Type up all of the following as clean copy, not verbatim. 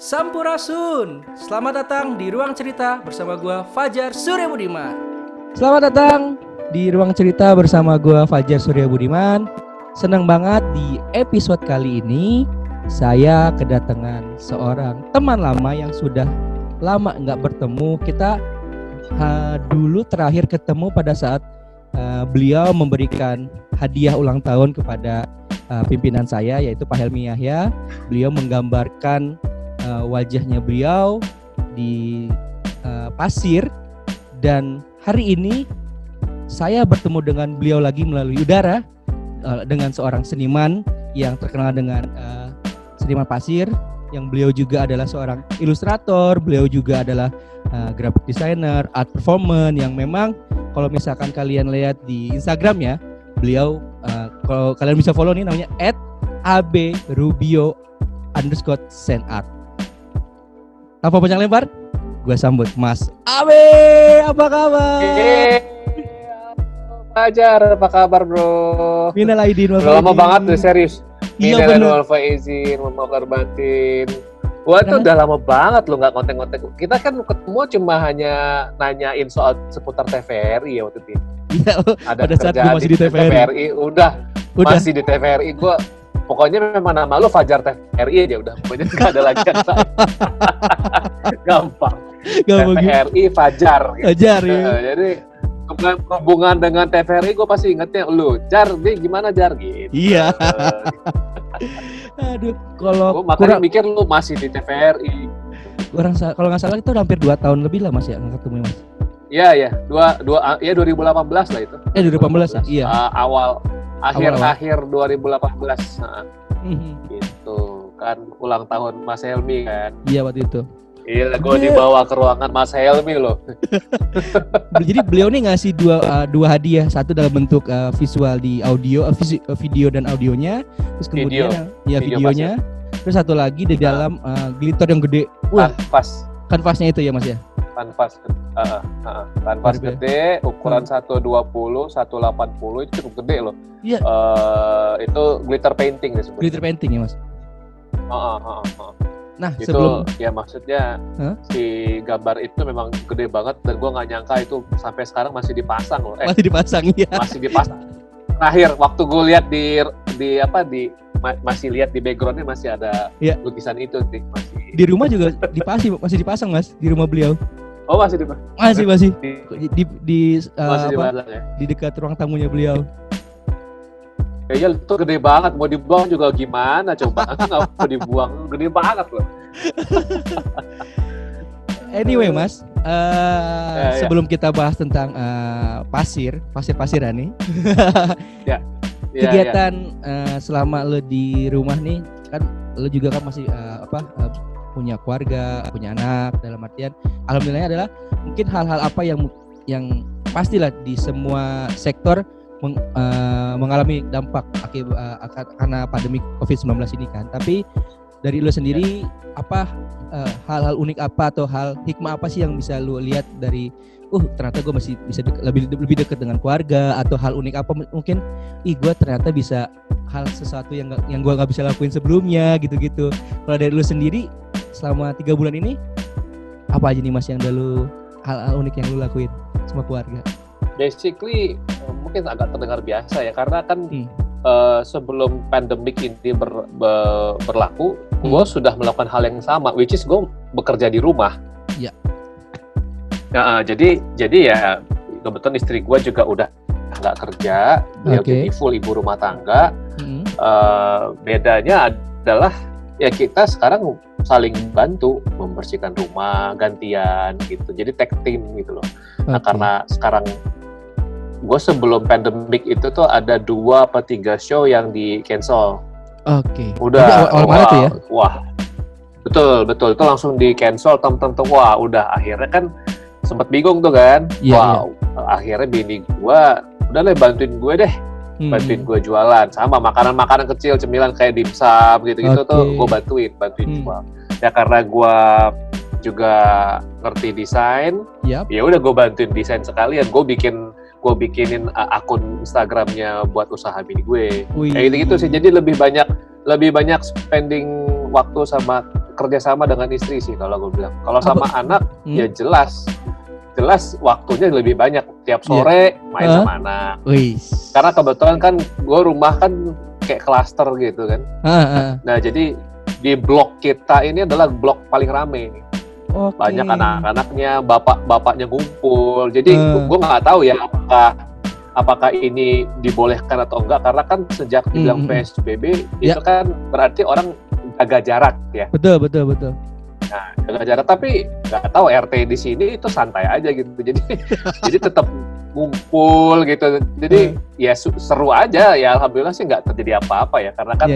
Sampurasun. Selamat datang di Ruang Cerita bersama gua Fajar Surya Budiman. Selamat datang di Ruang Cerita bersama gua Fajar Surya Budiman. Senang banget di episode kali ini saya kedatangan seorang teman lama yang sudah lama nggak bertemu. Kita dulu terakhir ketemu pada saat beliau memberikan hadiah ulang tahun kepada pimpinan saya, yaitu Pak Helmi Yahya. Beliau menggambarkan wajahnya beliau di pasir, dan hari ini saya bertemu dengan beliau lagi melalui udara dengan seorang seniman yang terkenal dengan seniman pasir, yang beliau juga adalah seorang ilustrator, beliau juga adalah graphic designer, art performer, yang memang kalau misalkan kalian lihat di Instagramnya beliau, kalau kalian bisa follow nih, namanya @abrubio_senart. Tanpa panjang lebar, gue sambut Mas Abe. Apa kabar? Fajar, apa kabar bro? Minal aidin wal faizin. Udah lama banget tuh, serius. Iya bener. Minal faizin, maaf batin. Gua tuh udah lama banget lo nggak konten-konten. Kita kan ketemu cuma hanya nanyain soal seputar TVRI ya waktu itu. Iya, ada pada saat gue masih di TVRI. Udah. Masih di TVRI. Gue pokoknya memang nama lu Fajar TVRI aja udah. Pokoknya nggak ada lagi yang lain. Gampang. TVRI Fajar. Fajar ya. Jadi hubungan dengan TVRI gue pasti ingetnya lu. Jar, dia gimana Jar? Gitu. Iya. Aduh, kalau gue makanya mikir lu masih di TVRI. Kalau nggak salah itu hampir 2 tahun lebih lah Mas ya nggak ketemu Mas. Iya, 2018 lah itu. 2018 ya? Iya. Akhir 2018. Gitu kan, ulang tahun Mas Helmi kan. Iya waktu itu. Iya, gue dibawa ke ruangan Mas Helmi loh. Jadi beliau nih ngasih dua hadiah, satu dalam bentuk visual di audio, video dan audionya, terus kemudian videonya, terus satu lagi di dalam glitter yang gede. Kanvasnya itu ya Mas ya. Kanvas gede, ukuran 120, 180 itu cukup gede loh. Iya. Itu glitter painting disebut. Glitter painting ya Mas. Nah, itu sebelum ya maksudnya si gambar itu memang gede banget, dan gue nggak nyangka itu sampai sekarang masih dipasang loh. Masih dipasang ya. Masih dipasang. Terakhir waktu gue lihat masih lihat di backgroundnya masih ada lukisan itu sih. Masih. Di rumah juga masih dipasang Mas, di rumah beliau. Oh masih dipasang. Masih. Masih dipasang ya. Di dekat ruang tamunya beliau. Kayaknya itu gede banget, mau dibuang juga gimana coba? Nggak mau dibuang, gede banget loh. Anyway Mas, sebelum kita bahas tentang pasir-pasiran nih, kegiatan selama lo di rumah nih, kan lo juga kan masih punya keluarga, punya anak, dalam artian alhamdulillahnya adalah mungkin hal-hal apa yang pastilah di semua sektor mengalami dampak akibat karena pandemi COVID-19 ini kan. Tapi dari lu sendiri hal-hal unik apa atau hal hikmah apa sih yang bisa lu lihat dari ternyata gue masih bisa lebih dekat dengan keluarga, atau hal unik apa mungkin gue ternyata bisa sesuatu yang gue nggak bisa lakuin sebelumnya gitu. Kalau dari lu sendiri selama 3 bulan ini apa aja nih Mas yang hal-hal unik yang lu lakuin sama keluarga? Basically mungkin agak terdengar biasa ya, karena kan sebelum pandemik ini berlaku, gue sudah melakukan hal yang sama, which is gue bekerja di rumah. Iya. Nah, jadi ya kebetulan istri gue juga udah nggak kerja, dia jadi full ibu rumah tangga. Bedanya adalah ya kita sekarang saling bantu membersihkan rumah, gantian gitu. Jadi tag team gitu loh. Nah, karena sekarang gue sebelum pandemik itu tuh ada 2 atau 3 show yang di cancel. Udah awal Maret ya? Wah, betul itu langsung di cancel. Wah, udah akhirnya kan sempat bingung tuh kan. Akhirnya bini gue udah lah bantuin gue deh, bantuin gue jualan sama makanan kecil cemilan kayak dimsum gitu tuh gue bantuin jual. Ya karena gue juga ngerti desain, ya udah gue bantuin desain sekalian. Gue bikinin akun Instagramnya buat usaha bini gue. Kayak gitu sih. Jadi lebih banyak spending waktu sama bekerja sama dengan istri sih kalau gue bilang. Kalau sama anak ya jelas waktunya lebih banyak. Tiap sore main sama anak. Karena kebetulan kan gue rumah kan kayak klaster gitu kan. Nah jadi di blok kita ini adalah blok paling rame. Banyak anak-anaknya, bapaknya ngumpul. Jadi gue nggak tahu ya apakah ini dibolehkan atau enggak, karena kan sejak dibilang PSBB itu kan berarti orang jaga jarak ya. Betul. Nah, jaga jarak, tapi nggak tahu RT di sini itu santai aja gitu. Jadi tetap ngumpul gitu. Jadi ya seru aja ya, alhamdulillah sih nggak terjadi apa-apa ya, karena kan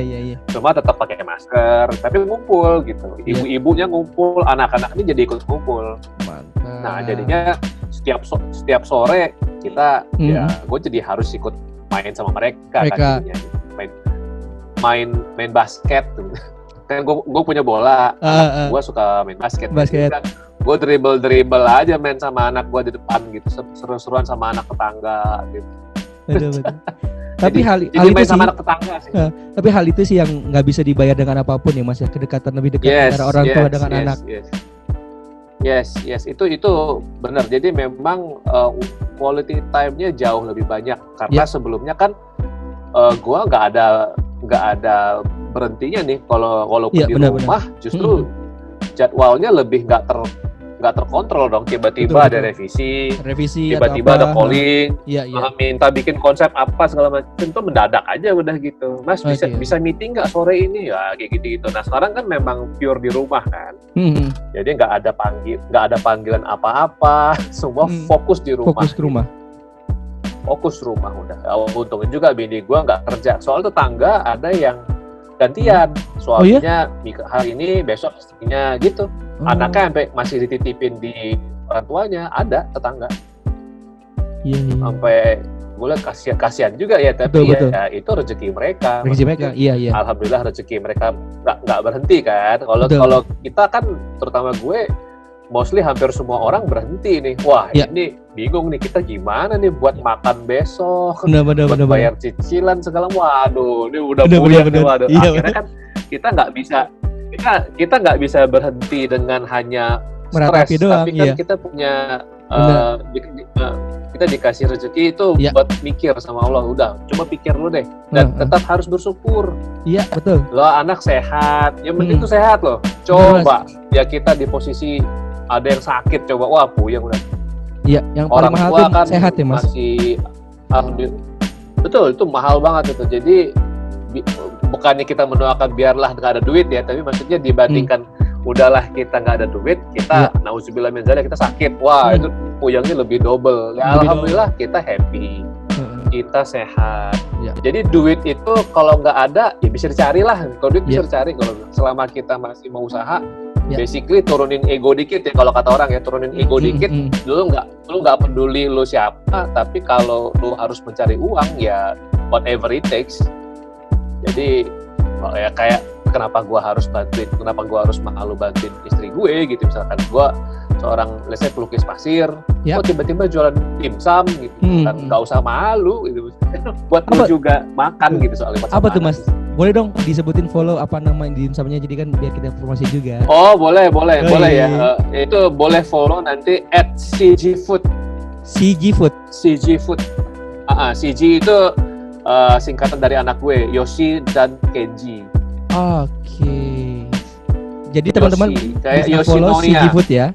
cuma tetap pakai masker tapi ngumpul gitu. Ibu-ibunya ngumpul, anak-anak ini jadi ikut ngumpul. Mantap. Nah, jadinya setiap sore kita ya gue jadi harus ikut main sama mereka. Kan, main basket kan gue punya bola, gue suka main basket. Kan, gue dribble aja main sama anak gue di depan gitu, seru-seruan sama anak tetangga gitu. Betul. Tapi hal main itu sama sih, anak tetangga sih. Tapi hal itu sih yang nggak bisa dibayar dengan apapun ya Mas ya, kedekatan lebih dekat antara orang tua dengan anak. Yes, itu benar. Jadi memang quality time-nya jauh lebih banyak karena sebelumnya kan gua nggak ada berhentinya nih walaupun di rumah. Justru jadwalnya lebih nggak terkontrol dong. Tiba-tiba ada revisi, tiba-tiba ada calling, minta bikin konsep apa segala macam, itu mendadak aja udah gitu. Mas bisa meeting nggak sore ini ya, kayak gitu. Nah sekarang kan memang pure di rumah kan, jadi nggak ada panggilan apa-apa, semua fokus di rumah. Fokus rumah udah. Untungnya juga bini gue nggak kerja, soal tetangga ada yang gantian, suaminya hari ini, besok istrinya gitu. Anaknya sampai masih dititipin di orang tuanya, ada tetangga. Sampai gue lihat kasihan juga ya, tapi betul. Ya itu rezeki mereka. Iya. Alhamdulillah rezeki mereka nggak berhenti kan. Kalau kita kan, terutama gue, mostly hampir semua orang berhenti nih. Wah ini bingung nih, kita gimana nih buat makan besok, buat bayar cicilan segala. Waduh, ini udah puyeng nih. Waduh. Akhirnya kan kita nggak bisa berhenti dengan hanya stres, tapi kan kita punya kita dikasih rezeki itu buat mikir sama Allah. Udah, coba pikir dulu deh, dan tetap harus bersyukur. Iya, betul. Lo anak sehat, yang penting tuh sehat loh. Coba ya kita di posisi ada yang sakit, coba wah puyeng udah. Iya, yang paling mahal tuh kan sehat ya Mas. Masih betul, itu mahal banget itu. Jadi bukannya kita mendoakan biarlah nggak ada duit ya, tapi maksudnya dibandingkan udahlah kita nggak ada duit, kita nauzubillah min dzalik, kita sakit, wah itu puyengnya lebih double. Ya alhamdulillah kita happy, kita sehat. Jadi duit itu kalau nggak ada ya bisa dicari lah. Kalau duit bisa dicari, kalau selama kita masih mau usaha. Basically turunin ego dikit ya, kalau kata orang ya, turunin ego dikit. Lu nggak peduli lu siapa, tapi kalau lu harus mencari uang ya whatever it takes. Jadi ya kayak kenapa gue harus malu bantuin istri gue gitu, misalkan gue seorang pelukis pasir, kok tiba-tiba jualan dimsum gitu, kan nggak usah malu gitu, buat lu juga makan gitu soalnya. Apa tuh Mas? Boleh dong disebutin follow apa nama dimsumnya, jadi kan biar kita informasi juga. Oh boleh ya, itu boleh follow nanti @cgfood. CG itu singkatan dari anak gue, Yoshi dan Kenji. Oke. Jadi teman-teman bisa follow CG Food ya.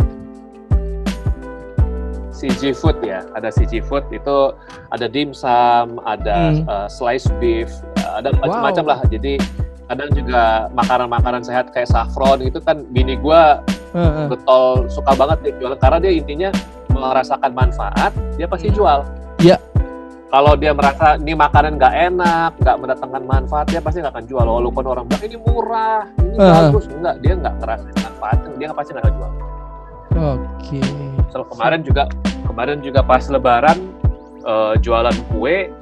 CG Food ya, ada CG Food itu ada dimsum, ada slice beef, ada macam-macam lah. Jadi kadang juga makanan-makanan sehat kayak saffron gitu kan, bini gue getol suka banget nih jual, karena dia intinya merasakan manfaat, dia pasti jual. Iya. Kalau dia merasa ini makanan nggak enak, nggak mendatangkan manfaat, dia pasti nggak akan jual. Walaupun orang bilang ini murah, ini bagus, dia nggak ngerasain manfaatnya, dia pasti nggak akan jual. Oke. So, kemarin juga pas Lebaran jualan kue,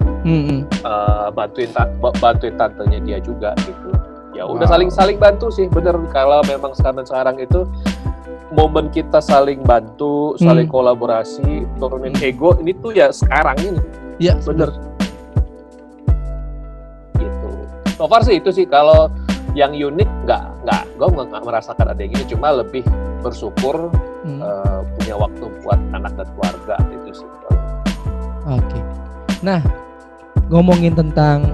bantuin tantenya dia juga gitu. Ya udah saling bantu sih, bener. Kalau memang sekarang itu momen kita saling bantu, saling kolaborasi, turunin ego, ini tuh ya sekarang ini. Iya, bener. Gitu. So far sih itu sih, kalau yang unik gue nggak merasakan ada yang gini, cuma lebih bersyukur punya waktu buat anak dan keluarga itu sih. Oke. Nah, ngomongin tentang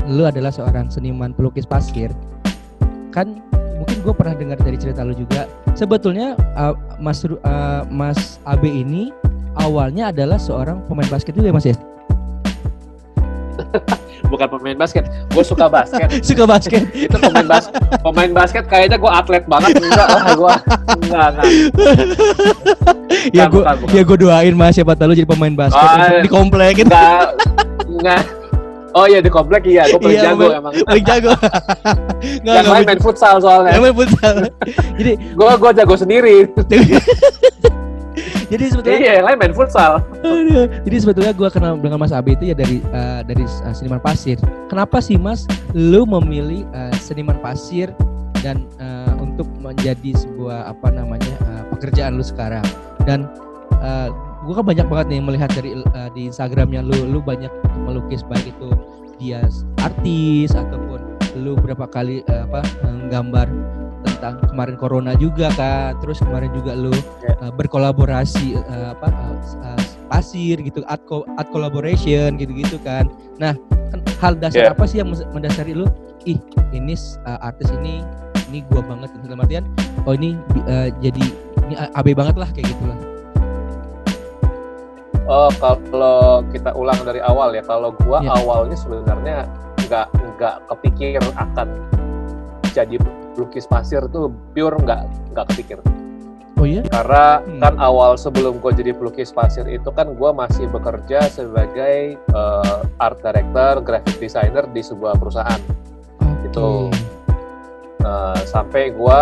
lu adalah seorang seniman pelukis pasir, kan mungkin gue pernah dengar dari cerita lu juga. Sebetulnya Mas Abe ini awalnya adalah seorang pemain basket juga ya Mas ya? Bukan pemain basket, gue suka basket. Suka basket. Itu pemain basket kayaknya gue atlet banget. Enggak. Gue doain Mas, siapa tahu jadi pemain basket di komplek gitu. Enggak. Oh iya, di komplek iya, gue paling jago emang. Paling jago. Yang lain main futsal soalnya. Main futsal. Jadi gue jago sendiri. Jadi sebetulnya yang lain main futsal. Jadi sebetulnya gue kenal dengan Mas Abe itu ya dari seniman pasir. Kenapa sih Mas lu memilih seniman pasir dan untuk menjadi sebuah pekerjaan lu sekarang? Dan gue kan banyak banget nih melihat dari di Instagramnya lu banyak melukis, baik itu dia artis ataupun lu berapa kali gambar tentang kemarin corona juga kan, terus kemarin juga lu berkolaborasi pasir gitu, art collaboration gitu kan. Nah, hal dasar apa sih yang mendasari lu? Ini artis ini gua banget, dalam artian ini jadi ini AB banget lah kayak gitulah. Oh, kalau kita ulang dari awal ya, kalau gua awalnya sebenarnya nggak kepikir akan jadi pelukis pasir tuh, pure nggak kepikir. Oh iya? Karena kan awal sebelum gue jadi pelukis pasir itu kan gue masih bekerja sebagai art director, graphic designer di sebuah perusahaan. Itu sampai gue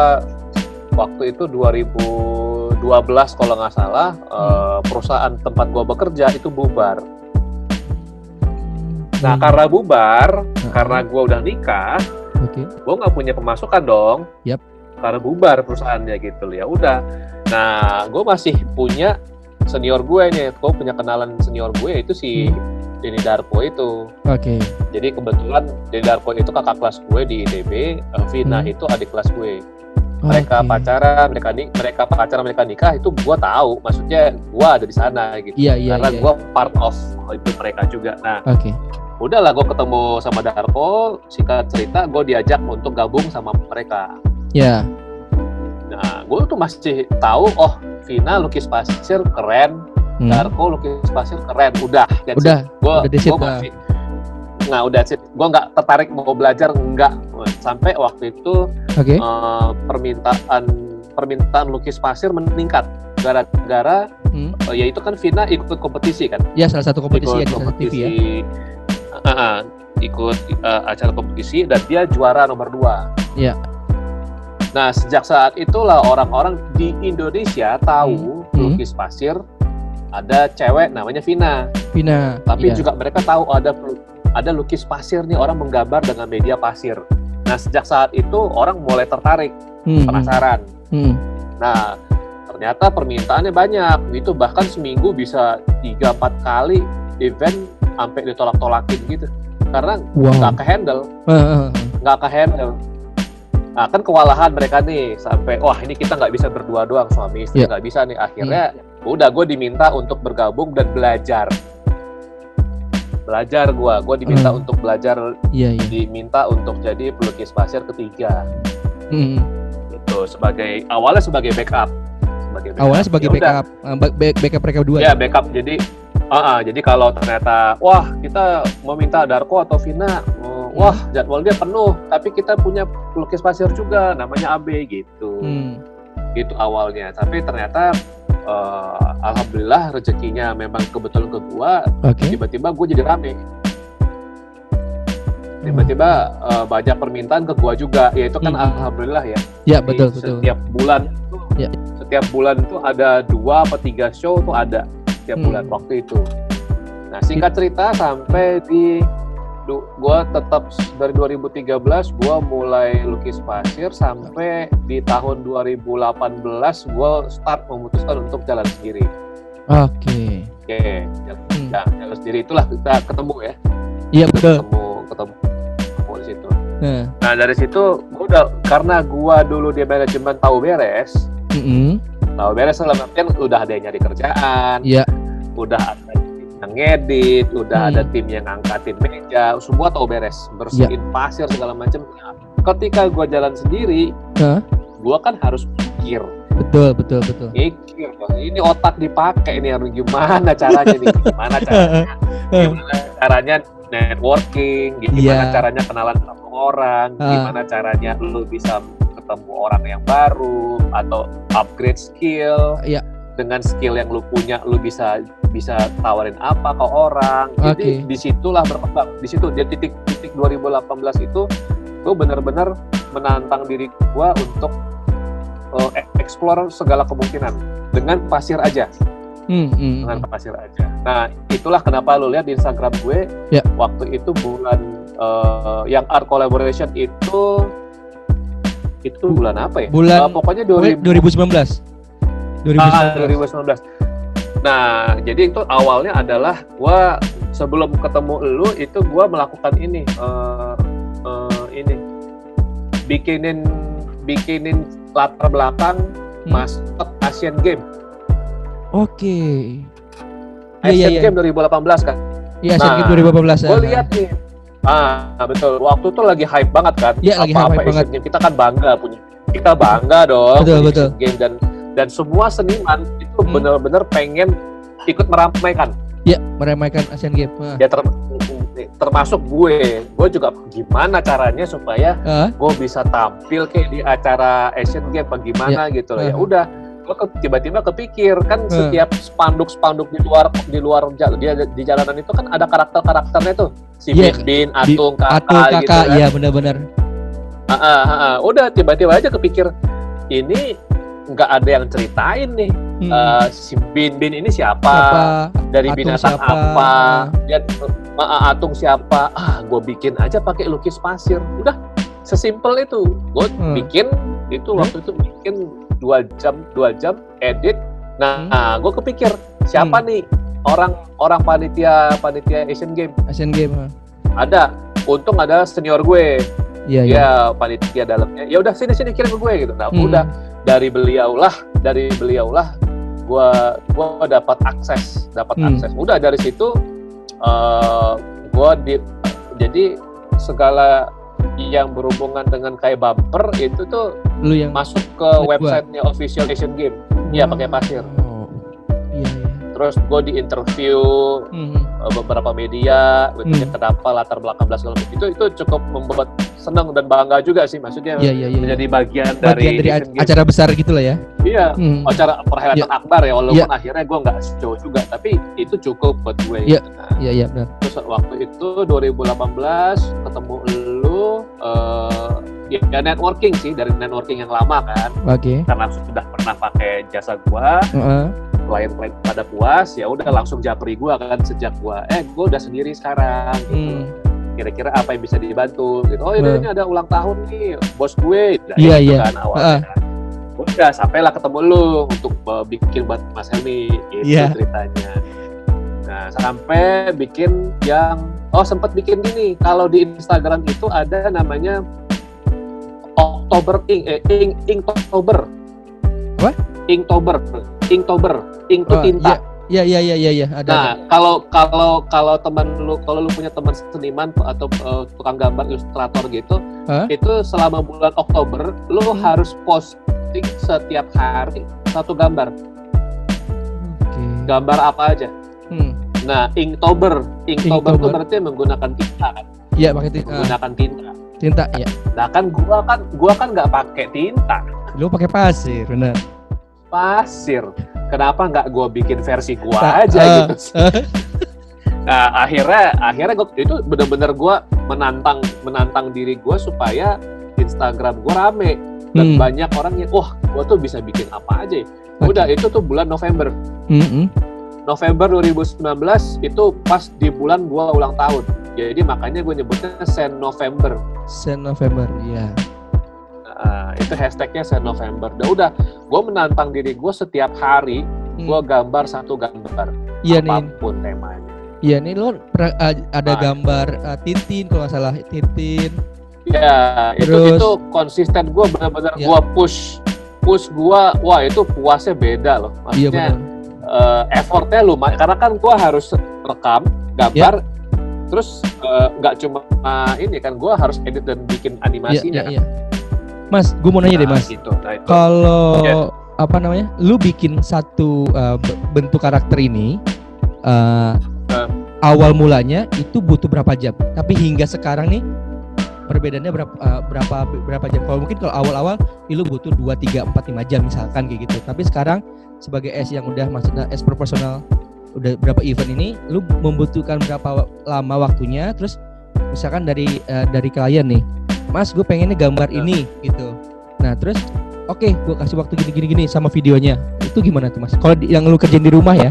waktu itu 2012 kalau nggak salah, perusahaan tempat gue bekerja itu bubar. Nah karena bubar, karena gue udah nikah, gue nggak punya pemasukan dong. Karena bubar perusahaannya gitu, ya udah. Nah, gue masih punya senior gue nih. Gue punya kenalan senior gue itu si Denny Darko itu. Jadi kebetulan Denny Darko itu kakak kelas gue di ITB, Vina itu adik kelas gue. Mereka pacaran, mereka nikah itu gue tahu. Maksudnya gue ada di sana gitu. Karena gue part of itu mereka juga. Nah, udahlah gue ketemu sama Darko, singkat cerita gue diajak untuk gabung sama mereka. Nah, gue tuh masih tahu, Vina lukis pasir keren, Darko lukis pasir keren, udah gue nggak tertarik mau belajar, enggak. Sampai waktu itu permintaan lukis pasir meningkat gara-gara yaitu kan Vina ikut kompetisi kan? Ya, salah satu kompetisi di TV ya. Ikut acara kompetisi dan dia juara nomor 2. Nah, sejak saat itulah orang-orang di Indonesia tahu pelukis pasir ada cewek namanya Vina. Tapi juga mereka tahu ada lukis pasir nih, orang menggambar dengan media pasir. Nah, sejak saat itu orang mulai tertarik, penasaran. Nah, ternyata permintaannya banyak. Itu bahkan seminggu bisa 3-4 kali event sampai ditolak-tolakin gitu. Karena nggak ke-handle. Nah, kan kewalahan mereka nih, sampai ini kita nggak bisa berdua doang, suami istri nggak bisa nih. Akhirnya udah gue diminta untuk bergabung dan belajar gue diminta untuk belajar, diminta untuk jadi pelukis pasir ketiga. Itu awalnya sebagai backup. Backup mereka berdua. Ya, backup. Jadi kalau ternyata kita mau minta Darko atau Vina, jadwal dia penuh, tapi kita punya pelukis pasir juga namanya AB gitu. Gitu awalnya. Tapi ternyata alhamdulillah rezekinya memang kebetulan ke gua. Tiba-tiba gua jadi rame. Tiba-tiba banyak permintaan ke gua juga. Ya itu kan alhamdulillah ya. Ya, betul. Setiap bulan itu ada 2 atau 3 show tuh ada setiap bulan waktu itu. Nah, singkat cerita sampai gue tetap dari 2013 gue mulai lukis pasir sampai di tahun 2018 gue memutuskan untuk jalan sendiri. Jalan sendiri itulah kita ketemu ya. Iya, betul. Ketemu di situ. Nah dari situ gue udah, karena gue dulu di manajemen tahu beres, tahu beres dalam artian udah ada yang nyari kerjaan, udah ada yang ngedit, udah ada tim yang ngangkatin meja, semua tahu beres, bersihin pasir segala macam. Ketika gue jalan sendiri, gue kan harus pikir. Betul. Mikir, ini otak dipakai ini, gimana caranya nih, gimana caranya networking, gimana caranya kenalan sama orang, gimana caranya lu bisa ketemu orang yang baru atau upgrade skill. Dengan skill yang lu punya, lu bisa tawarin apa ke orang. Jadi disitulah berkembang. Di situ dia titik 2018 itu gue benar-benar menantang diri gue untuk explore segala kemungkinan dengan pasir aja. Dengan pasir aja. Nah, itulah kenapa lu lihat di Instagram gue waktu itu bulan yang art collaboration itu bulan apa ya? Pokoknya 2019. Nah, jadi itu awalnya adalah gua sebelum ketemu lu itu gua melakukan ini bikinin latar belakang maskot Asian Games. Asian Games 2018 kan? Iya, Asian Games 2018. Gua lihat nih. Betul. Waktu itu lagi hype banget kan? Lagi hype banget. Kita kan bangga punya. Kita bangga dong. Betul. Asian Games dan semua seniman itu benar-benar pengen ikut meramaikan. Meramaikan Asian Games. Ya termasuk gue juga gimana caranya supaya gue bisa tampil kayak di acara Asian Games bagaimana gitu loh. Ya udah, gue tiba-tiba kepikir kan setiap spanduk di luar di jalanan itu kan ada karakternya tuh. Si Bin, Atung, Kakak gitu kan. Iya, benar-benar. Udah tiba-tiba aja kepikir ini nggak ada yang ceritain nih si Bin ini siapa, dari Atung binatang siapa? Apa, dia Atung siapa, gue bikin aja pakai lukis pasir, udah sesimpel itu. Gue bikin itu waktu itu bikin 2 jam edit. Nah, gue kepikir siapa nih orang panitia Asian Games. Ada, untung ada senior gue. Iya, panitia dalamnya. Ya udah sini kirim ke gue gitu. Nah, udah dari beliau lah gua dapat akses. Udah dari situ jadi segala yang berhubungan dengan kayak bumper itu tuh lu yang masuk ke websitenya official Asian Games. Iya, pakai pasir. Terus gue di interview beberapa media, kenapa latar belakang segala macam itu cukup membuat senang dan bangga juga sih, maksudnya menjadi bagian dari acara besar gitulah ya. Iya, acara perhelatan akbar ya, walaupun akhirnya gue nggak show juga, tapi itu cukup buat gue. Iya, benar. Terus waktu itu 2018 ketemu lu, ya networking sih, dari networking yang lama kan. Karena sudah pernah pakai jasa gue. Klien-klien pada puas, ya udah langsung japri gue kan sejak gue udah sendiri sekarang gitu. Kira-kira apa yang bisa dibantu gitu. Ini ada ulang tahun nih bos gue. Gitu kan awalnya. Udah sampailah ketemu lu untuk bikin buat Mas Helmi gitu ceritanya. Nah, sampai bikin yang sempat bikin gini. Kalau di Instagram itu ada namanya Oktober Inktober. Apa? Inktober itu tinta. Iya, ada. Nah, kalau teman lu, kalau lu punya teman seniman atau tukang gambar ilustrator gitu, itu selama bulan Oktober lu harus posting setiap hari satu gambar. Gambar apa aja. Nah, Inktober itu berarti menggunakan tinta kan? Iya, pakai tinta. Menggunakan tinta. Tinta, ya. Nah, kan gua kan nggak pakai tinta. Lu pakai pasir, benar. Pasir. Kenapa nggak gue bikin versi gue aja gitu? Nah, akhirnya gue itu benar-benar gue menantang diri gue supaya Instagram gue rame dan banyak orang yang gue tuh bisa bikin apa aja ya. Udah itu tuh bulan November. November 2019 itu pas di bulan gue ulang tahun. Jadi makanya gue nyebutnya Sen November, iya. Itu hashtagnya Sen November. Udah, gue menantang diri gue setiap hari gue gambar satu gambar, apapun temanya. Iya nih lo ada gambar Tintin kalau nggak salah, Tintin. Ya, itu konsisten gue benar-benar gue push gue, wah itu puasnya beda loh. Maksudnya effortnya lumayan, karena kan gue harus rekam gambar, terus nggak cuma ini kan, gue harus edit dan bikin animasinya. Mas, gue mau nanya deh Mas, gitu. kalau apa namanya, lu bikin satu bentuk karakter ini, awal mulanya itu butuh berapa jam? Tapi hingga sekarang nih perbedaannya berapa jam? Kalau mungkin kalau awal-awal lu butuh 2, 3, 4, 5 jam misalkan kayak gitu. Tapi sekarang sebagai S yang udah maksudnya S profesional udah berapa event ini, lu membutuhkan berapa lama waktunya? Terus misalkan dari klien nih, Mas gue pengennya gambar ini gitu. Nah terus oke, gue kasih waktu gini sama videonya. Itu gimana tuh Mas? Kalau yang lu kerjain di rumah ya,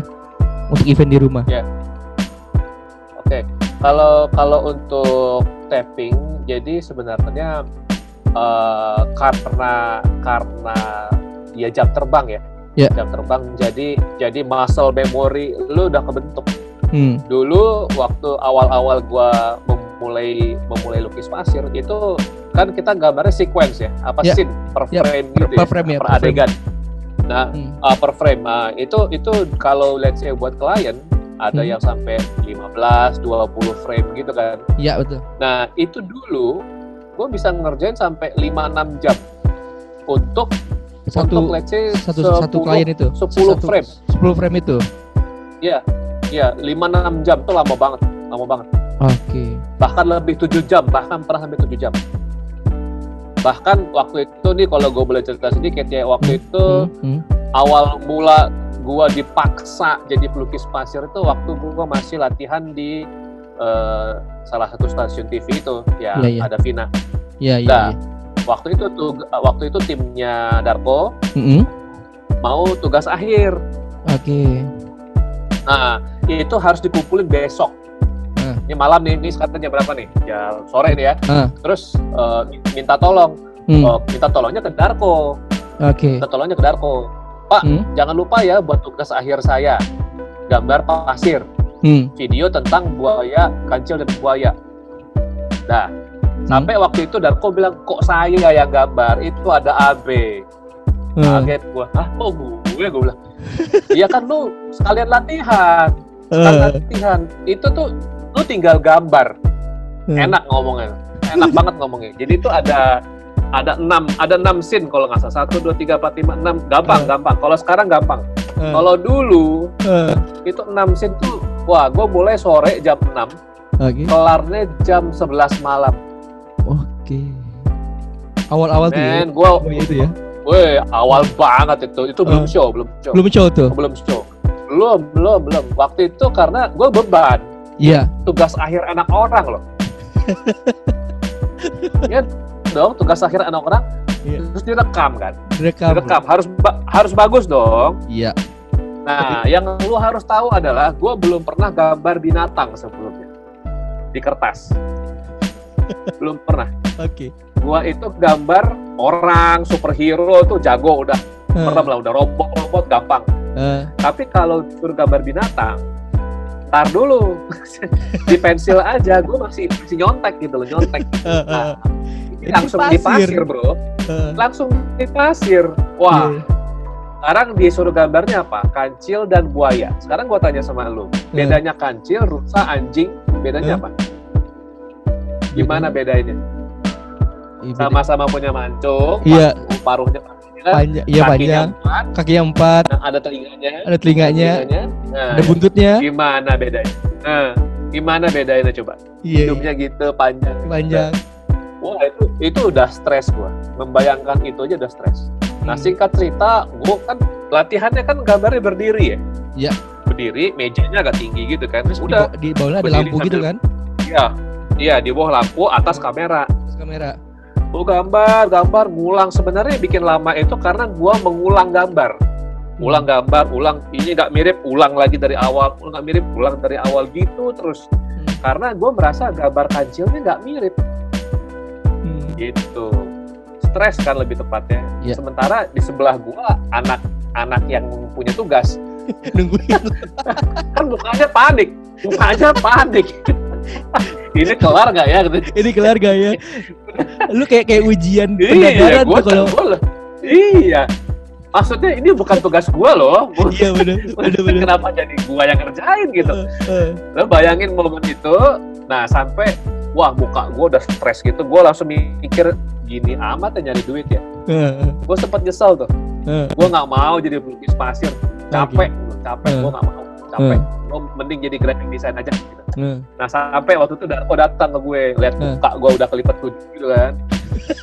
untuk event di rumah. Ya. Oke. Kalau untuk tapping, jadi sebenarnya karena dia jam terbang ya, jam terbang, jadi muscle memory lu udah kebentuk. Dulu waktu awal-awal gua memulai lukis pasir itu kan kita gambarnya sequence ya, scene per frame gitu per adegan. Nah, per frame. Nah, itu kalau let's say buat klien ada yang sampai 15, 20 frame gitu kan. Iya, betul. Nah, itu dulu gue bisa ngerjain sampai 5-6 jam untuk let's say satu klien itu 10 frame. 10 frame itu. Iya, 5-6 jam tuh lama banget. Oke. Bahkan lebih 7 jam, bahkan pernah sampai 7 jam. Bahkan waktu itu nih, kalau gue boleh cerita sedikit ya, waktu itu awal mula gue dipaksa jadi pelukis pasir itu waktu gue masih latihan di salah satu stasiun TV itu ya, ada Vina. Iya. Waktu itu timnya Darko mau tugas akhir. Oke. Nah itu harus dikumpulin besok. Ini malam nih, ini sekarang jam berapa nih? Ya sore nih ya. Terus minta tolong. Minta tolongnya ke Darko. Oke. Minta tolongnya ke Darko. Pak, jangan lupa ya buat tugas akhir saya gambar pasir, video tentang buaya, kancil dan buaya. Nah, sampai waktu itu Darko bilang, kok saya yang gambar, itu ada AB. Kaget gua, kok gue bilang. Iya kan lu sekalian latihan. Itu tuh lu tinggal gambar. Enak ngomongnya. Enak banget ngomongnya. Jadi itu ada 6 scene kalau nggak salah, 1, 2, 3, 4, 5, 6, gampang. Kalau sekarang gampang. Kalau dulu itu 6 scene tuh, wah gue mulai sore jam 6, kelarnya jam 11 malam. Oke. Awal-awal tuh ya? Gue itu ya? Awal banget itu belum show. Belum show tuh? Belum show. Belum. Waktu itu karena gue beban. Iya. Tugas akhir anak orang loh. Ya dong, tugas akhir anak orang, terus direkam kan? Direkam harus bagus dong. Iya. Nah, yang lu harus tahu adalah gue belum pernah gambar binatang sebelumnya di kertas. Belum pernah. Oke. Gue itu gambar orang, superhero tuh jago udah. Pernah lah, udah robot gampang. Tapi kalau suruh gambar binatang, tar dulu. Di pensil aja, gue masih nyontek gitu loh, Nah, langsung di pasir bro, langsung di pasir. Wah, sekarang disuruh gambarnya apa? Kancil dan buaya. Sekarang gue tanya sama lu, bedanya kancil, rusa, anjing, bedanya apa? Gimana bedanya? Sama-sama punya mancung, paruhnya panjang, panjang, kakinya 4, nah, ada telinganya, nah, ada buntutnya. Gimana bedanya? Gimana bedanya coba? Hidungnya gitu panjang. Wah itu udah stres gua. Membayangkan itu aja udah stres. Nah singkat cerita, gua kan latihannya kan gambarnya berdiri ya. Iya. Berdiri, mejanya agak tinggi gitu kan. Terus udah di bawahnya ada lampu gitu kan? Iya di bawah lampu, atas kamera. Gua gambar, ngulang. Sebenarnya bikin lama itu karena gua mengulang gambar. Ulang, ini nggak mirip, ulang lagi dari awal, nggak mirip, ulang dari awal gitu terus. Karena gua merasa gambar kancilnya nggak mirip. Gitu, stres kan lebih tepatnya. Sementara di sebelah gua anak yang punya tugas nungguin kan mukanya panik Ini kelar nggak ya? Ini kelar gak ya? Lu kayak ujian Iya, pendadaran tuh kalau. Iya. Maksudnya ini bukan tugas gua loh. Iya benar. Kenapa jadi gua yang ngerjain gitu? Lo bayangin momen itu, nah sampai wah muka gua udah stres gitu, gua langsung mikir gini amat ya nyari duit ya. Gua sempet nyesel tuh. Gua nggak mau jadi pelukis pasir, capek, gua nggak mau, capek. Gua mending jadi graphic design aja. Gitu. Nah sampai waktu itu Darko datang ke gue, lihat muka gua udah kelipet gitu kan,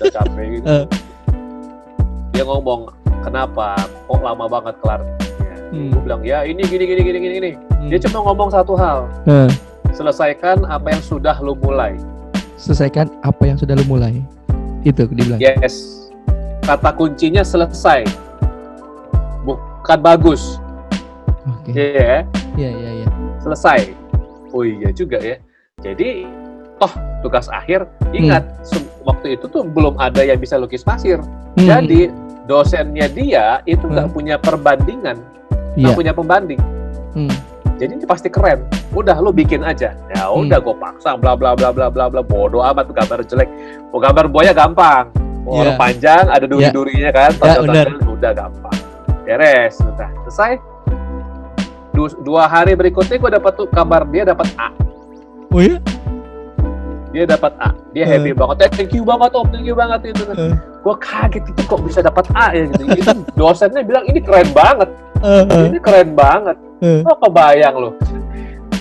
udah capek gitu. Dia ngomong, kenapa kok lama banget kelarnya? Gue bilang ya ini gini. Dia cuma ngomong satu hal, selesaikan apa yang sudah lu mulai. Selesaikan apa yang sudah lu mulai. Itu dia bilang. Yes, kata kuncinya selesai, bukan bagus. Oke. Iya. Selesai. Oh iya juga ya. Jadi toh tugas akhir, ingat waktu itu tuh belum ada yang bisa lukis pasir. Jadi dosennya dia itu nggak punya perbandingan, nggak punya pembanding. Jadi ini pasti keren. Udah lo bikin aja. Ya udah gue paksa bla bla bla bla bla bla. Bodoh amat gambar jelek. Oh gambar buaya gampang. Orang panjang ada duri-durinya kan. Udah gampang. Beres, udah selesai. 2 hari berikutnya gue dapat tuh kabar dia dapat A. Oh ya? Dia dapat A. Dia happy banget. Thank you banget Om, thank you banget itu. Gue kaget itu kok bisa dapat A ya gitu. Itu dosennya bilang ini keren banget. Ini keren banget. Oh kebayang loh.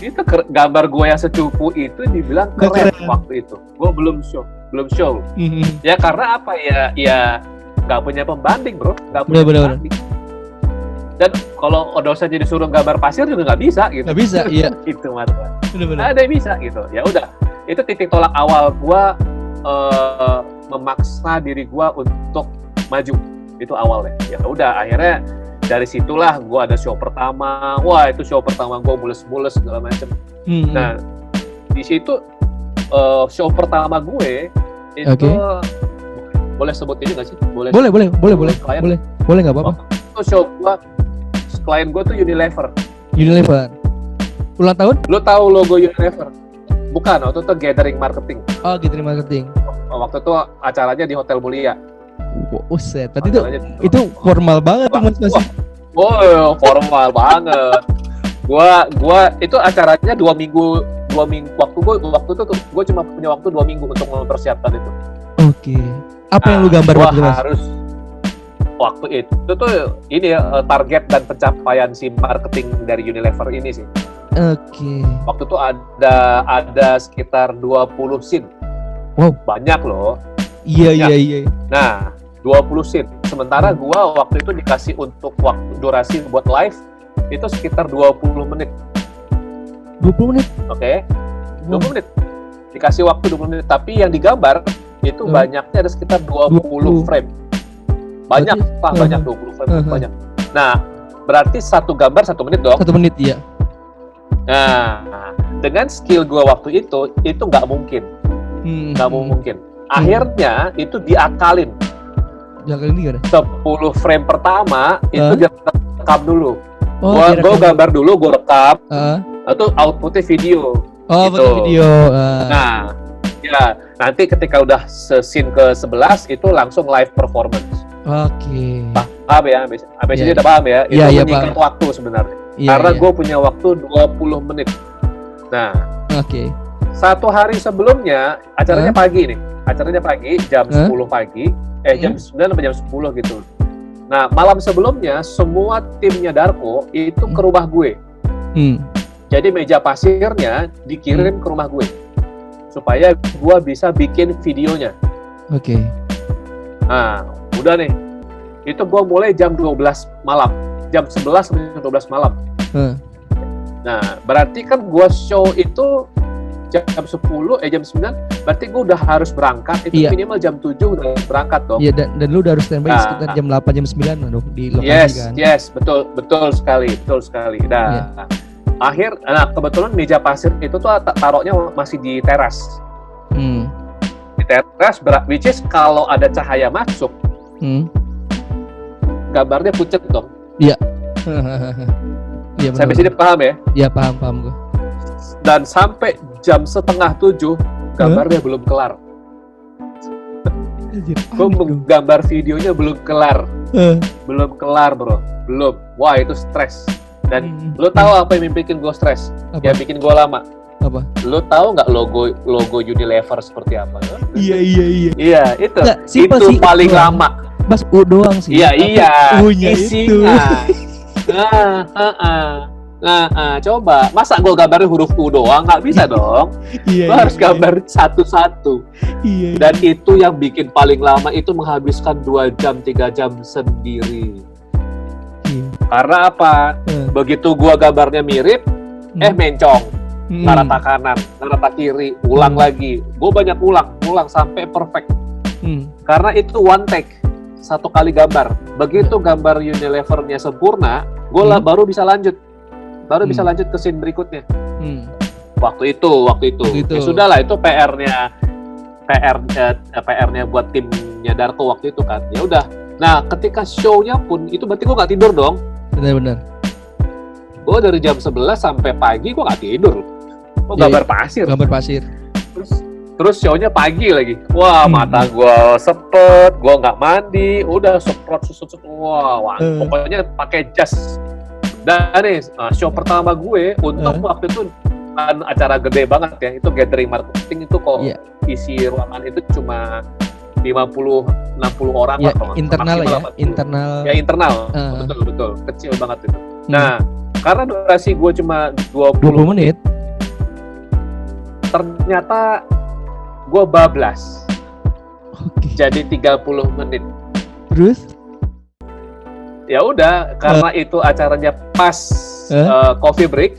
Itu gambar gue yang secupu itu dibilang keren waktu itu. Gue belum show. Ya karena apa ya? Ya nggak punya pembanding bro. Nggak punya pembanding. Dan kalau dosennya disuruh gambar pasir juga nggak bisa gitu. Nggak bisa, iya. Itu masalah. Ada yang bisa gitu. Ya udah. Itu titik tolak awal gue memaksa diri gue untuk maju. Itu awalnya. Ya udah. Akhirnya dari situlah gue ada show pertama. Wah itu show pertama gue mules-mules segala macem. Nah di situ show pertama gue itu boleh sebut ini nggak sih? Boleh nggak apa-apa. Itu show gue. Klien gue tuh Unilever. Ulang tahun? Lo tahu logo Unilever? Bukan, waktu itu gathering marketing. Oh, gathering marketing. Waktu itu acaranya di Hotel Mulia. Set. Tadi itu formal banget tuh Mas. Oh, formal banget. Gua itu acaranya 2 minggu waktu itu gue cuma punya waktu 2 minggu untuk mempersiapkan itu. Oke. Apa yang lu gambar waktu itu? Harus waktu itu tuh ini ya target dan pencapaian si marketing dari Unilever ini sih. Oke. Waktu itu ada sekitar 20 scene. Wow, banyak loh. Iya. Nah, 20 scene. Sementara gua waktu itu dikasih untuk waktu durasi buat live itu sekitar 20 menit. 20 menit? Oke. 20 menit. Dikasih waktu 20 menit, tapi yang digambar itu banyaknya ada sekitar 20 frame. Banyak 20 frame banyak. Nah, berarti satu gambar 1 menit dong. 1 menit, iya. Nah, dengan skill gue waktu itu nggak mungkin. Nggak mungkin. Akhirnya itu diakalin. Diakalin gimana? 10 frame pertama itu direkam dulu. Gue gambar dulu, gue rekam. Itu outputnya video. Oh, gitu. Video. Nah, ya nanti ketika udah scene ke-11 itu langsung live performance. Oke. Paham ya? Abis ini udah paham ya? Itu menyingkat waktu sebenarnya. Karena gue punya waktu 20 menit. Nah, satu hari sebelumnya, acaranya pagi nih. Acaranya pagi, jam 10 pagi. Jam 9 sampai jam 10 gitu. Nah, malam sebelumnya, semua timnya Darko itu ke rumah gue. Jadi meja pasirnya dikirim ke rumah gue. Supaya gue bisa bikin videonya. Oke. Nah, udah nih. Itu gue mulai jam 12 malam. Jam 11 sampai jam 12 malam. Nah, berarti kan gue show itu jam 10, jam 9, berarti gue udah harus berangkat. Itu minimal jam 7 udah berangkat dong. Iya, dan lu udah harus standby sekitar jam 8, jam 9 dong di lokasi kan. Yes, betul sekali. Nah, kebetulan meja pasir itu tuh taruhnya masih di teras. Di teras, which is kalau ada cahaya masuk, gambarnya pucet dong. Iya. Sampai sini paham ya? Iya, paham gue. Dan sampai jam 6:30 gambarnya belum kelar. Gue menggambar videonya belum kelar. Belum kelar bro, belum. Wah itu stres. Dan lo tahu apa yang bikin gue stres? Yang bikin gue lama? Apa? Lo tahu nggak logo Unilever seperti apa? Iya. Iya itu. Nggak, itu paling lama. Bas U doang sih. Iya. Isinya. Coba. Masa gue gambarin huruf U doang? Nggak bisa dong. Gue harus gambar satu-satu. Iya. Dan itu yang bikin paling lama, itu menghabiskan 2 jam, 3 jam sendiri. Karena apa? Begitu gue gambarnya mirip, mencong. Narata kanan, narata kiri, ulang lagi. Gue banyak ulang sampai perfect. Karena itu one take. 1 kali gambar. Begitu gambar Unilever-nya sempurna, gue baru bisa lanjut. Bisa lanjut ke scene berikutnya. Waktu itu. Ya sudahlah, itu PR-nya buat timnya Darko waktu itu kan. Ya udah. Nah, ketika show-nya pun itu berarti gue nggak tidur dong. Benar. Gue dari jam 11 sampai pagi gue nggak tidur. Gue gambar pasir. Terus show-nya pagi lagi. Wah, mata gue sepet, gue nggak mandi, udah semprot susut. Wah, pokoknya pakai jas. Dan nih, show pertama gue, untuk waktu itu kan acara gede banget ya, itu gathering marketing itu kok isi ruangan itu cuma 50-60 orang ya, lah. Internal ya, internal. Betul, kecil banget itu. Nah, karena durasi gue cuma 20 menit, ternyata gue bablas. Jadi 30 menit. Terus? Ya udah, karena itu acaranya pas coffee break.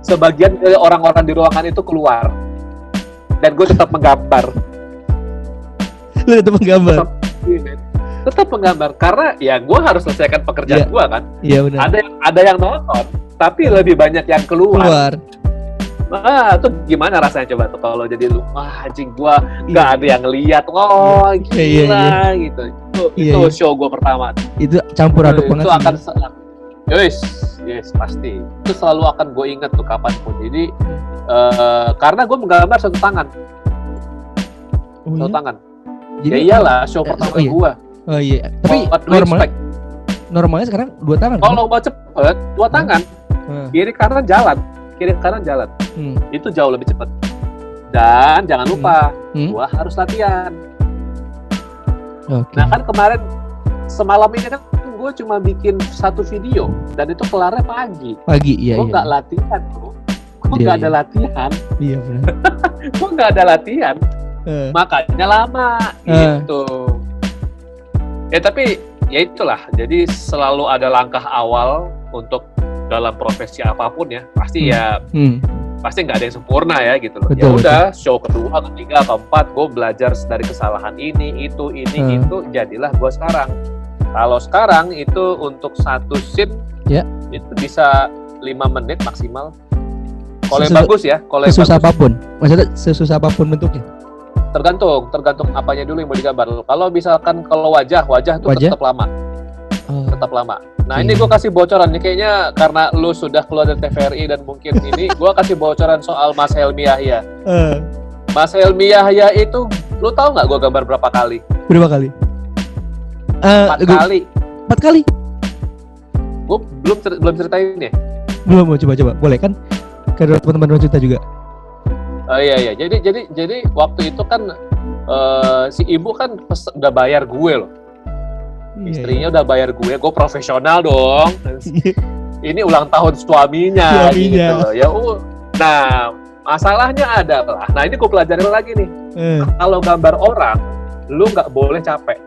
Sebagian dari orang-orang di ruangan itu keluar. Dan gue tetap menggambar. Lu tetap menggambar? Tetap menggambar. Karena ya gue harus selesaikan pekerjaan gue kan. Iya benar. Ada yang nonton, tapi lebih banyak yang keluar. Itu gimana rasanya coba tuh kalau jadi lu, anjing gua nggak ada yang lihat, gila gitu. Itu show gua pertama. Itu campur aduk banget. Itu akan yes pasti. Itu selalu akan gue ingat tuh kapanpun. Jadi karena gue menggambar satu tangan. Jadi, ya iyalah show pertama gua. Oh iya. Tapi normalnya sekarang 2 tangan. Kalau mau cepet 2 tangan. Kiri kanan jalan. Itu jauh lebih cepat. Dan jangan lupa, gua harus latihan. Nah kan kemarin semalam ini kan gue cuma bikin 1 video dan itu kelarnya pagi. Iya. Gue nggak latihan bro. Gue nggak ada latihan. Iya benar. Gue nggak ada latihan. Makanya lama gitu. Ya tapi ya itulah. Jadi selalu ada langkah awal untuk dalam profesi apapun ya. Pasti pasti nggak ada yang sempurna ya gitu loh. Ya udah, show kedua, ketiga, keempat, gue belajar dari kesalahan ini, itu, jadilah gue sekarang. Kalau sekarang itu untuk 1 scene itu bisa 5 menit maksimal. Kalau yang bagus ya, sesusah apapun. Maksudnya sesusah apapun bentuknya. Tergantung apanya dulu yang mau digambar. Kalau misalkan wajah itu tetap lama. Tetap lama. Nah ini gue kasih bocoran nih, kayaknya karena lu sudah keluar dari TVRI dan mungkin ini gue kasih bocoran soal Mas Helmi Yahya. Mas Helmi Yahya itu, lu tahu nggak gue gambar berapa kali? 4 kali. 4 kali? Gue belum ceritain ya? Belum, mau coba. Boleh kan? Karena teman-teman mau cerita juga. Iya. Jadi waktu itu kan si ibu kan udah bayar gue loh. Istrinya udah bayar gue profesional dong. Ini ulang tahun suaminya. Gitu loh. Ya nah, masalahnya adalah, nah ini gue pelajarin lagi nih. Kalau gambar orang, lu nggak boleh capek.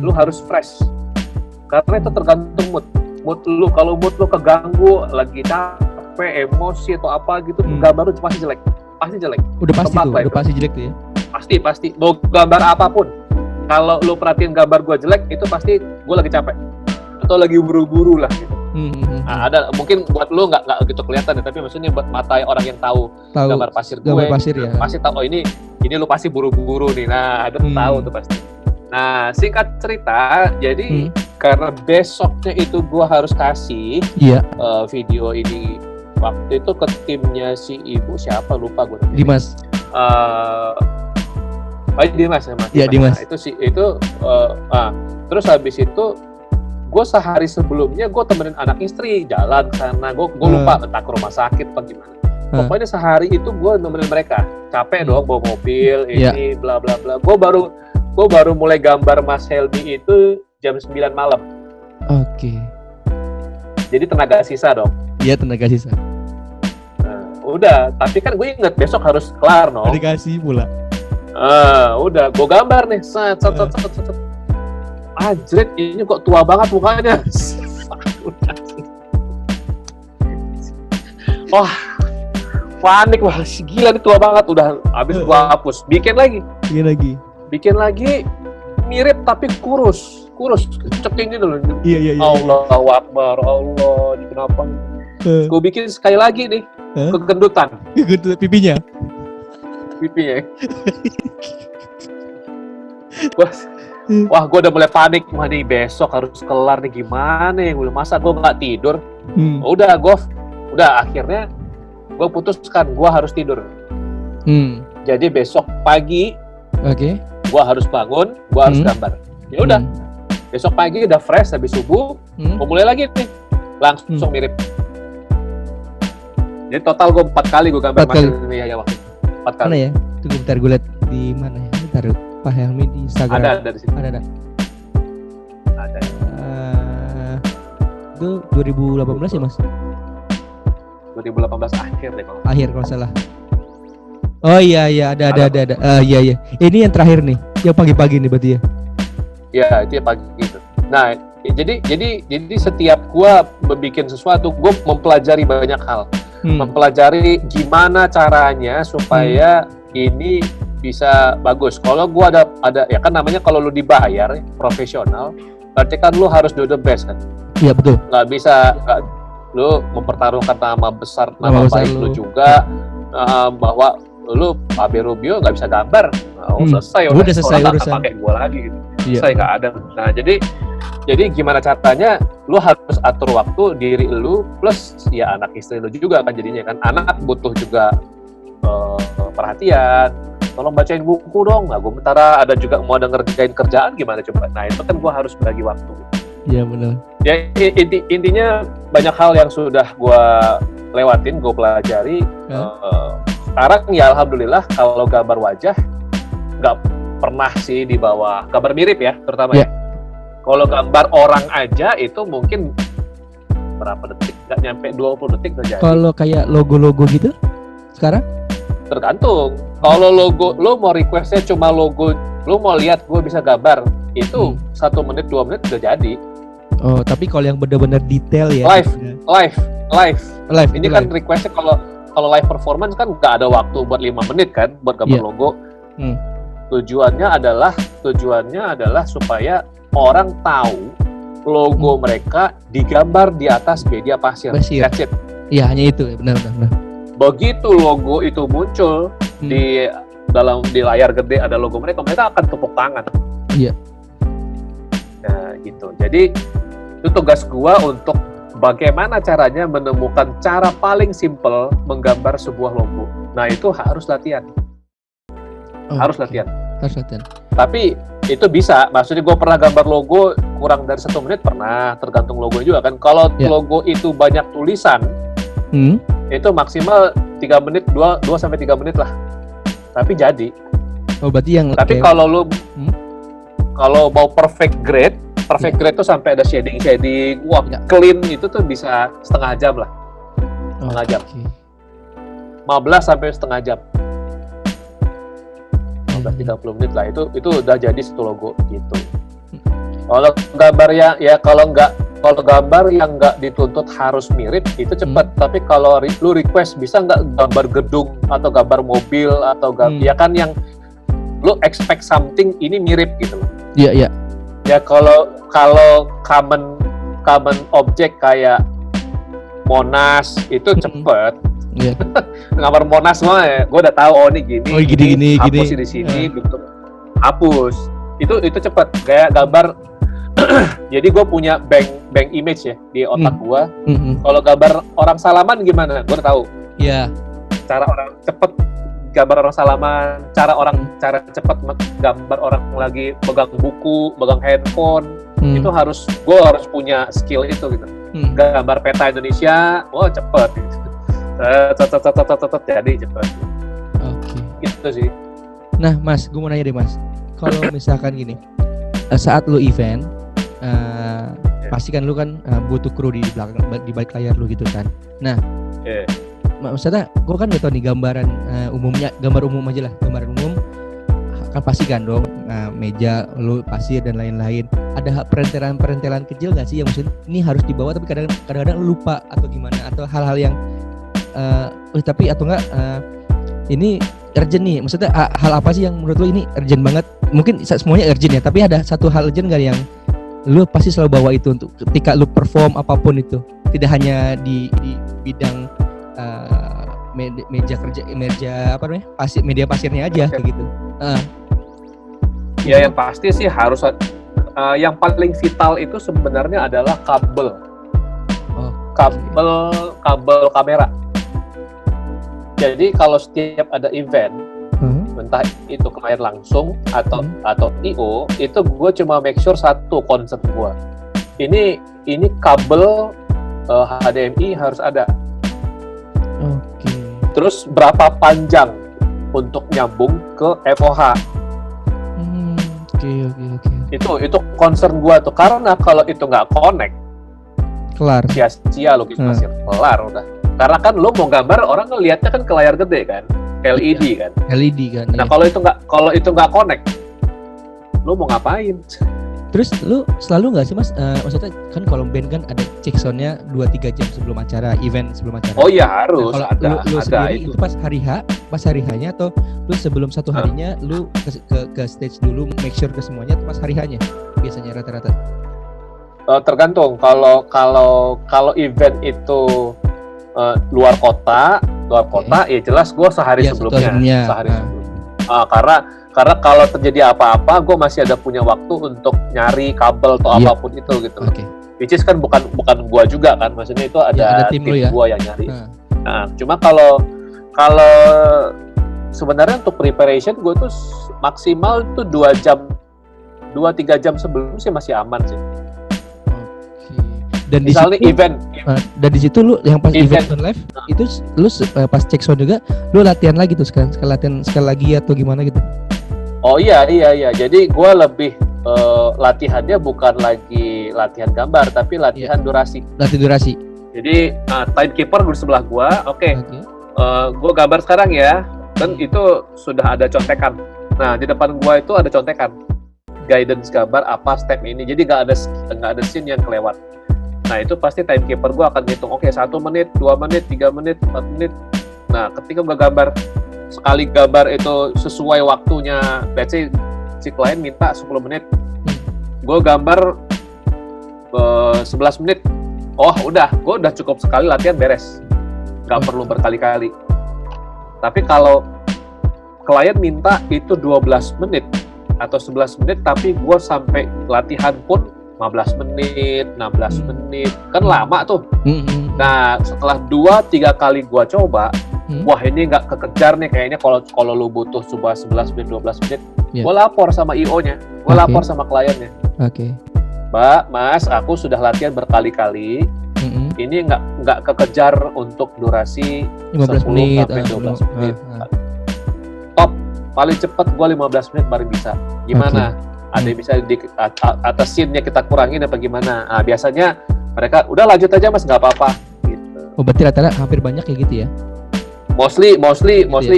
Lu harus fresh. Karena itu tergantung mood lu. Kalau mood lu keganggu, lagi capek, emosi atau apa gitu, gambar lu pasti jelek. Udah pasti jelek tuh ya. Pasti. Mau gambar apapun. Kalau lu perhatiin gambar gue jelek, itu pasti gue lagi capek atau lagi buru-buru lah gitu. Nah, ada mungkin buat lu nggak gitu kelihatan ya, tapi maksudnya buat mata orang yang tahu gambar pasir gue, ya. Pasti tahu. Oh ini lu pasti buru-buru nih. Nah ada tahu tuh pasti. Nah singkat cerita, jadi karena besoknya itu gue harus kasih video ini waktu itu ke timnya si ibu siapa lupa gue. Dimas. Dimas sama. Iya Dimas. Nah, terus habis itu gue sehari sebelumnya gue temenin anak istri jalan ke sana. Gue lupa entah ke rumah sakit atau gimana. Pokoknya sehari itu gue nemenin mereka. Capek dong bawa mobil ini bla bla bla. Gue baru mulai gambar Mas Helmi itu jam 9 malam. Oke. Jadi tenaga sisa dong. Iya tenaga sisa. Udah, tapi kan gue inget besok harus kelar no. Dikasih pula. Udah, gue gambar nih. Set. Ajret, ini kok tua banget mukanya. Wah, panik wah, gila nih tua banget. Udah, habis gue hapus. Bikin lagi. Mirip tapi kurus. Ceking gitu loh. Iya. Allahu Akbar, Allah, ini kenapa? Gue bikin sekali lagi nih. Kegendutan. Pipinya. Wah, gue udah mulai panik. Wah, nih besok harus kelar nih gimana ya? Masa gue nggak tidur? Udah akhirnya gue putuskan gue harus tidur. Jadi besok pagi, gue harus bangun, gue harus gambar. Ya udah, besok pagi udah fresh habis subuh, gue mulai lagi nih, langsung mirip. Jadi total gue 4 kali gue gambar Mas Helmi ya waktu 4 kali. Mana ya? Tunggu bentar gue lihat di mana ya? Bentar Pak Helmi di Instagram. Ada di sini. Ada. Itu 2018 ya Mas? 2018 akhir deh kalau. Akhir kalau salah. Oh iya ada. Iya. Ini yang terakhir nih, yang pagi-pagi nih berarti ya? Iya itu ya pagi gitu. Nah jadi setiap gua bikin sesuatu, gua mempelajari banyak hal. Mempelajari gimana caranya supaya ini bisa bagus. Kalau gua ada ya kan namanya kalau lu dibayar profesional, berarti kan lu harus do the best kan. Iya betul. Nggak bisa lu mempertaruhkan nama baik lu juga, bahwa lu Abe Rubio nggak bisa gambar. Selesai urusan. Pakai gua lagi gitu. Selesai nggak ada. Nah jadi gimana caranya lu harus atur waktu diri lu plus ya anak istri lu juga kan jadinya kan. Anak butuh juga perhatian. Tolong bacain buku dong. Nah, gue bentar ada juga mau ngerjain kerjaan gimana coba. Nah itu kan gue harus bagi waktu. Iya benar. Ya intinya banyak hal yang sudah gue lewatin, gue pelajari. Sekarang ya alhamdulillah kalau gambar wajah nggak pernah sih di bawah gambar mirip ya terutama ya. Kalau gambar orang aja itu mungkin berapa detik? Nggak nyampe 20 detik udah jadi. Kalau kayak logo-logo gitu sekarang? Tergantung. Kalau logo, lo mau requestnya cuma logo, lo mau lihat gue bisa gambar, itu 1 menit 2 menit udah jadi. Oh, tapi kalau yang benar-benar detail ya? Live. Ini kan live. requestnya kalau live performance kan nggak ada waktu buat 5 menit kan buat gambar logo. Tujuannya adalah supaya orang tahu logo mereka digambar di atas media pasir. That's it. Iya, hanya itu, benar. Begitu logo itu muncul di layar gede ada logo mereka akan tepuk tangan. Iya. Nah, gitu. Jadi itu tugas gua untuk bagaimana caranya menemukan cara paling simple menggambar sebuah logo. Nah, itu harus latihan. Harus latihan. Tapi itu bisa, maksudnya gue pernah gambar logo kurang dari 1 menit pernah, tergantung logo juga kan. Kalau logo itu banyak tulisan, itu maksimal 3 menit, 2-3 menit lah. Tapi jadi. Oh berarti yang. Tapi kalau lu kalau mau perfect grade itu sampai ada shading, wah clean itu tuh bisa setengah jam lah. Setengah jam. 15 sampai setengah jam. 30 menit lah itu udah jadi satu logo gitu. Kalau gambar kalau gambar yang nggak dituntut harus mirip itu cepat. Tapi kalau lu request bisa nggak gambar gedung atau gambar mobil atau ya kan yang lu expect something ini mirip gitu loh. Iya. Ya kalau common object kayak Monas itu cepet. Gambar Monas semua ya, gue udah tahu ini gini. Oh gini. Hapus di sini, hapus. Itu cepat. Kayak gambar Jadi gue punya bank image ya di otak gue. Kalau gambar orang salaman gimana? Gue udah tahu. Iya. Cara orang cepet gambar orang salaman, cara cepet gambar orang lagi pegang buku, pegang handphone, itu gue harus punya skill itu gitu. Gambar peta Indonesia, cepet. Jadi cepet. Oke. Itu sih. Nah, Mas, gue mau nanya deh, Mas. Kalau misalkan gini, saat lu event, pasti kan lu kan butuh kru di belakang, di balik layar lu gitu kan. Nah, maksudnya gue kan gak tau nih gambaran umumnya, gambar umum aja lah, gambaran umum kan pasti gandong, meja, lu pasir dan lain-lain. Ada perentelan kecil gak sih yang maksudnya ini harus dibawa tapi kadang-kadang lupa atau gimana, atau hal-hal yang tapi atau enggak ini urgent nih, maksudnya hal apa sih yang menurut lu ini urgent banget? Mungkin semuanya urgent ya, tapi ada satu hal urgent gak yang lu pasti selalu bawa itu untuk ketika lu perform apapun itu, tidak hanya di bidang meja apa namanya, media pasirnya aja kayak gitu. Ya yang pasti sih harus yang paling vital itu sebenarnya adalah kabel kamera. Jadi kalau setiap ada event, entah itu klien langsung atau IO, itu gue cuma make sure satu konsep gue. Ini kabel HDMI harus ada. Oke. Terus berapa panjang untuk nyambung ke FOH? Oke. Itu concern gua tuh, karena kalau itu nggak connect, kelar. Sia-sia lukis pasir, kelar udah. Karena kan lo mau gambar, orang ngelihatnya kan ke layar gede kan, LED kan. Nah kalau itu nggak connect, lo mau ngapain? Terus lu selalu nggak sih, Mas, maksudnya kan kalau band kan ada check sound-nya 2-3 jam sebelum acara, event sebelum acara. Oh iya harus, nah, kalau lu sendiri itu pas hari H-nya atau lu sebelum satu harinya lu ke stage dulu, make sure ke semuanya atau pas hari H-nya biasanya rata-rata? Tergantung, kalau event itu luar kota ya jelas gue sehari sebelumnya. Karena kalau terjadi apa-apa, gue masih ada punya waktu untuk nyari kabel atau apapun itu gitu. Which is kan bukan gue juga kan, maksudnya itu ada tim gue yang nyari. Nah, cuma kalau sebenarnya untuk preparation gue tuh maksimal tuh 2-3 jam sebelum sih masih aman sih. Dan misalnya di situ, event dan di situ lu yang pas event live itu lu pas cek sound juga lu latihan lagi tuh sekali lagi atau gimana gitu? Oh iya. Jadi gue lebih latihannya bukan lagi latihan gambar, tapi latihan durasi. Jadi timekeeper di sebelah gue, gue gambar sekarang ya, dan itu sudah ada contekan. Nah di depan gue itu ada contekan, guidance gambar apa step ini. Jadi nggak ada scene yang kelewat. Nah itu pasti timekeeper gue akan ngitung, 1 menit, 2 menit, 3 menit, 4 menit. Nah ketika gue gambar, sekali gambar itu sesuai waktunya, let's say si klien minta 10 menit, gue gambar 11 menit, gue udah cukup sekali latihan beres, nggak perlu berkali-kali. Tapi kalau klien minta itu 12 menit atau 11 menit, tapi gue sampai latihan pun 15 menit, 16 menit, kan lama tuh. Nah setelah 2-3 kali gue coba, wah ini nggak kekejar nih kayaknya, kalau lu butuh coba 11 menit, 12 menit, gue lapor sama IO-nya, gue lapor sama kliennya. Mbak, Mas, aku sudah latihan berkali-kali, ini nggak kekejar untuk durasi 15 menit, 12 menit. Top, paling cepat gue 15 menit baru bisa. Gimana? Ada yang bisa atas scene-nya kita kurangin apa gimana? Nah, biasanya mereka udah lanjut aja Mas, nggak apa-apa. Gitu. Oh berarti rata-rata hampir banyak kayak gitu ya? Mostly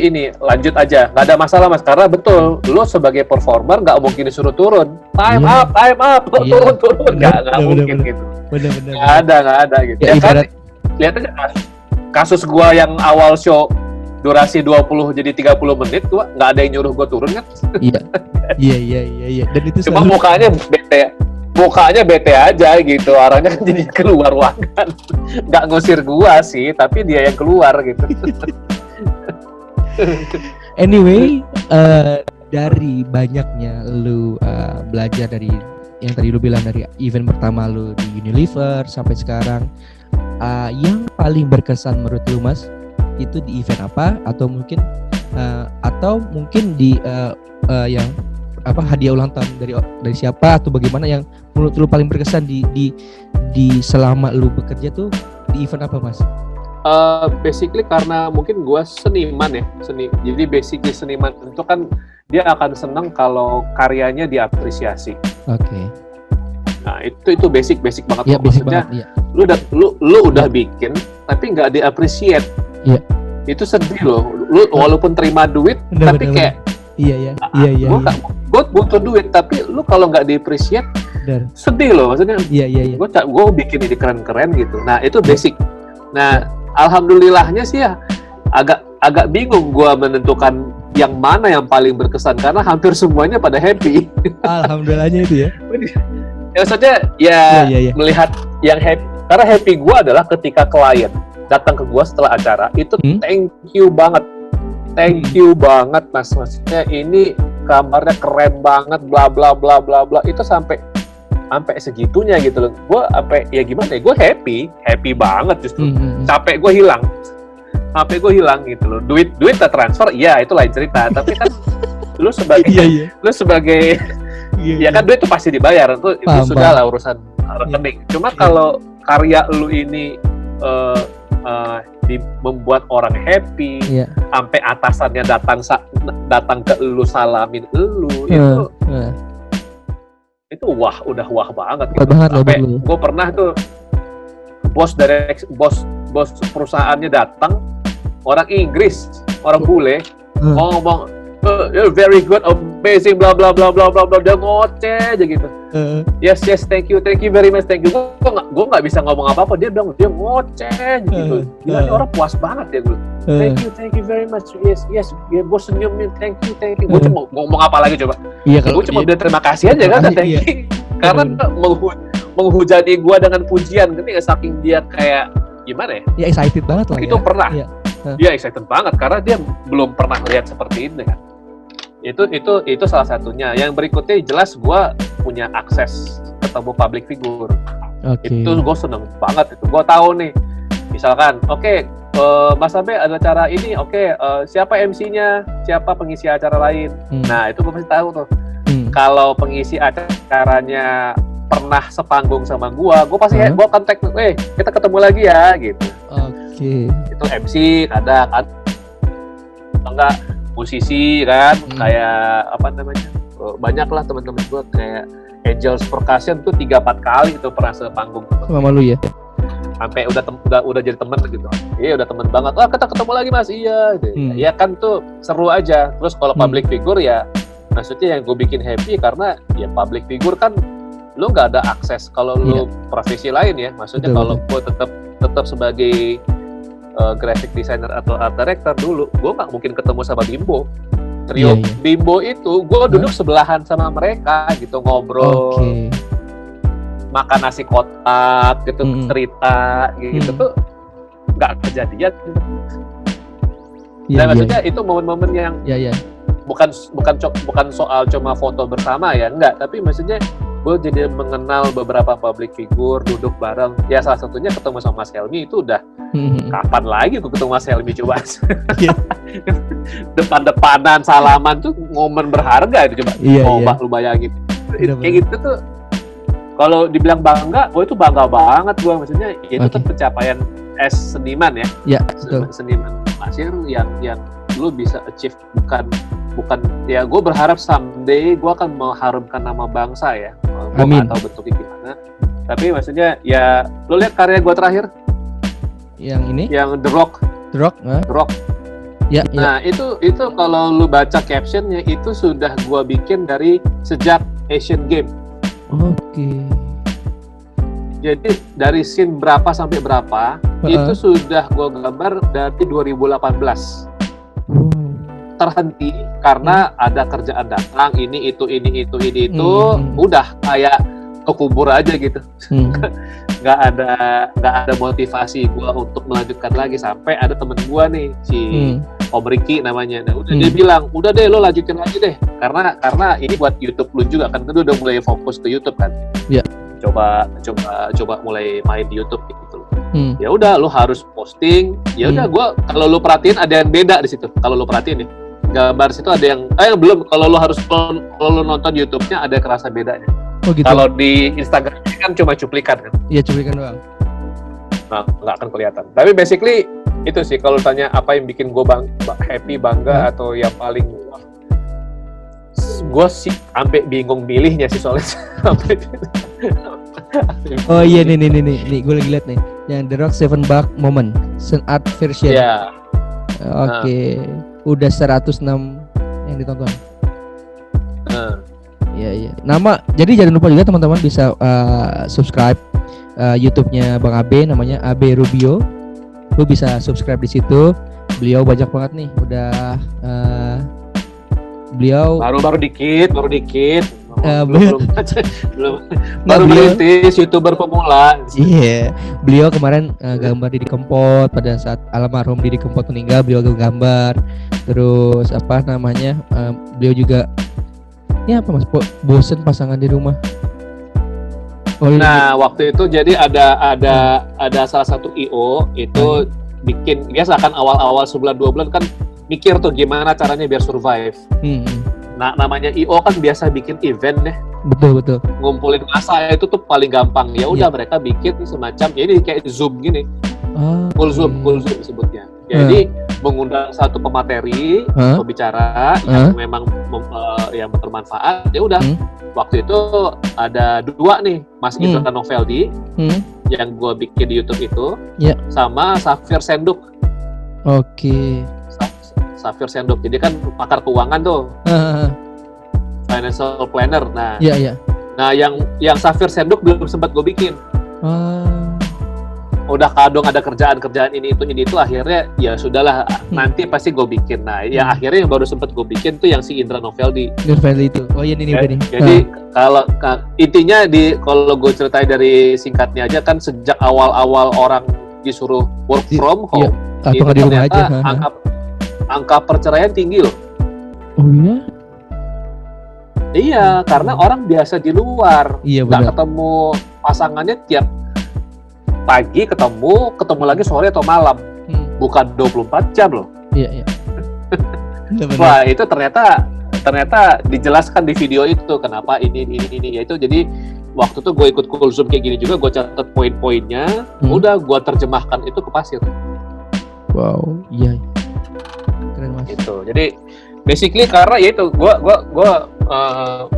ini lanjut aja, nggak ada masalah Mas, karena betul lo sebagai performer nggak mungkin disuruh turun, time up, turun, nggak mungkin gitu. Bener. Nggak ada gitu. Ya kan, lihat aja kasus gua yang awal show durasi 20 jadi 30 menit, gua nggak ada yang nyuruh gua turun kan? Iya. Dan itu cuma mukanya bete aja gitu, orangnya kan jadi keluar ruangan. Nggak ngusir gua sih, tapi dia yang keluar gitu. Anyway, dari banyaknya lu belajar dari yang tadi lu bilang dari event pertama lu di Unilever sampai sekarang, yang paling berkesan menurut lu Mas itu di event apa, atau mungkin di yang apa, hadiah ulang tahun dari siapa atau bagaimana yang menurut lu paling berkesan di selama lu bekerja tuh di event apa Mas? Basically karena mungkin gue seniman ya, jadi basically seniman itu kan dia akan senang kalau karyanya diapresiasi. Oke. Nah itu basic banget. Ya, basic maksudnya banget, ya. lu udah bikin tapi nggak diapresiate. Iya. Itu sedih loh. Lu walaupun terima duit tapi kayak iya. Gue butuh duit tapi lu kalau nggak diapresiate sedih loh, maksudnya. Iya. Gue bikin ini keren-keren gitu. Nah itu basic. Nah alhamdulillahnya sih ya agak bingung gue menentukan yang mana yang paling berkesan karena hampir semuanya pada happy. Alhamdulillahnya itu ya. Ya maksudnya melihat yang happy, karena happy gue adalah ketika klien datang ke gue setelah acara itu thank you banget Mas, maksudnya ini gambarnya keren banget bla bla bla bla bla, itu sampai segitunya gitu loh. Gue ya gimana ya, gue happy banget justru. Capek gue hilang gitu loh. Duit tak transfer, iya itu lain cerita. Tapi kan lu sebagai ya kan duit itu pasti dibayar, itu sudah lah urusan rekening. Cuma kalau karya lu ini membuat orang happy, sampai atasannya datang ke lu salamin lu, itu udah wah banget. Sampai gue pernah tuh bos perusahaannya datang, orang Inggris, orang bule, ngomong you're very good, amazing, bla bla bla bla bla bla, dia ngoceh aja gitu. Yes, thank you very much, thank you. Gue nggak bisa ngomong apa-apa, dia bilang dia ngoceh gitu. Gila, orang puas banget ya gue. Thank you very much. Yes, ya gue senyum nih, thank you. Gue cuma ngomong apa lagi coba? Gue cuma bilang terima kasih aja kan, thank you. Karena menghujani gue dengan pujian, ketika saking dia kayak gimana ya? Ya excited banget lah. Itu pernah. Dia excited banget karena dia belum pernah lihat seperti ini kan. Itu salah satunya. Yang berikutnya jelas gue punya akses ketemu public figure. Itu gue seneng banget itu. Gue tahu nih, misalkan Mas Abe ada acara ini, siapa MC-nya, siapa pengisi acara lain. Nah itu gue pasti tahu tuh. Kalau pengisi acaranya pernah sepanggung sama gue pasti gue kontak, kita ketemu lagi ya gitu. Itu MC kadang enggak musisi kan, kayak apa namanya, banyak lah teman-teman gue kayak Angels Percussion tuh 3-4 kali itu pernah sepanggung sama lu ya, sampai udah jadi teman gitu. Iya udah teman banget. Kita ketemu lagi Mas, iya gitu. Ya kan tuh seru aja. Terus kalau public figure ya maksudnya yang gue bikin happy karena ya public figure kan lu nggak ada akses kalau lu profesi lain ya. Maksudnya kalau gue tetap sebagai graphic designer atau art director dulu, gue nggak mungkin ketemu sama Bimbo. Trio Bimbo itu gue duduk sebelahan sama mereka gitu, ngobrol, makan nasi kotak gitu, cerita gitu tuh nggak kejadian. Dan maksudnya itu momen-momen yang bukan soal cuma foto bersama ya, enggak, tapi maksudnya gue jadi mengenal beberapa public figure, duduk bareng. Ya salah satunya ketemu sama Mas Helmi itu udah kapan lagi gue ketemu Mas Helmi coba. Depan-depanan salaman tuh momen berharga itu coba. Lu bayangin. Kayak gitu tuh kalau dibilang bangga, gue itu bangga banget gue, maksudnya itu tuh pencapaian seniman ya. Iya, betul. Seniman Masir yang lu bisa achieve, bukan ya, gue berharap someday gue akan mengharumkan nama bangsa ya. Gue nggak tahu bentuknya gimana, tapi maksudnya ya lu lihat karya gue terakhir yang ini, yang The Rock. Nah itu kalau lu baca captionnya itu sudah gue bikin dari sejak Asian Games. Jadi dari scene berapa sampai berapa itu sudah gue gambar dari 2018. Terhenti karena ada kerjaan datang, ini itu udah kayak kekubur aja gitu. nggak ada motivasi gue untuk melanjutkan lagi, sampai ada temen gue nih si Om Ricky namanya. Nah, udah dia bilang, udah deh lo lanjutin lagi deh, karena ini buat YouTube lu juga kan, udah mulai fokus ke YouTube kan. Iya. Coba mulai main di YouTube gitu. Ya udah, lo harus posting. Ya udah, gue kalau lo perhatiin ada yang beda di situ. Kalau lo perhatiin nih, gambar situ ada yang belum. Kalau lo nonton YouTube-nya ada kerasa bedanya. Oh gitu. Kalau di Instagram kan cuma cuplikan kan. Iya, cuplikan doang. Nah, nggak akan kelihatan. Tapi basically itu sih, kalau tanya apa yang bikin gue happy, bangga, atau yang paling, gue sih sampai bingung milihnya sih soalnya. Oh iya, nih gue lagi lihat nih, yang The Rock 7 Buck Moment Art version. Iya. Oke. Udah 106 yang ditonton. Iya. Jadi jangan lupa juga teman-teman bisa subscribe YouTube-nya Bang Abe, namanya Abe Rubio. Lu bisa subscribe di situ. Beliau banyak banget nih, udah beliau baru dikit. Belum merintis YouTuber pemula. Iya, beliau kemarin gambar Didi Kempot pada saat almarhum Didi Kempot meninggal, beliau gambar. Terus beliau juga bosen pasangan di rumah. Nah, waktu itu jadi ada salah satu IO itu bikin, dia akan awal-awal sebulan 2 bulan kan mikir tuh gimana caranya biar survive. Nah, namanya IO kan biasa bikin event deh. Betul. Ngumpulin massa itu tuh paling gampang. Ya udah, mereka bikin semacam ini kayak Zoom gini. Full Zoom disebutnya. Jadi mengundang satu pemateri, pembicara yang memang yang bermanfaat. Ya udah. Waktu itu ada 2 nih, Mas Indra Noveldi yang gue bikin di YouTube itu, sama Safir Senduk. Oke. Safir Senduk, jadi kan pakar keuangan tuh, financial planner. Nah, nah yang Safir Senduk belum sempat gue bikin. Udah kadang ada kerjaan ini itu akhirnya ya sudahlah, nanti pasti gue bikin. Nah, yang akhirnya yang baru sempat gue bikin tuh yang si Indra Noveldi itu. Oh iya, ini udah nih. Jadi kalau intinya kalau gue ceritain dari singkatnya aja kan, sejak awal orang disuruh work from home, atau di rumah aja, angka perceraian tinggi loh. Oh iya? Iya, karena orang biasa di luar, nggak ketemu pasangannya tiap pagi, ketemu lagi sore atau malam, bukan 24 jam loh. Iya. Wah, itu ternyata dijelaskan di video itu kenapa ini ya itu. Jadi waktu itu gue ikut Cool Zoom kayak gini juga, gue catat poin-poinnya, udah gue terjemahkan itu ke pasir. Wow, iya. Keren Mas. Gitu. Jadi basically karena ya itu gue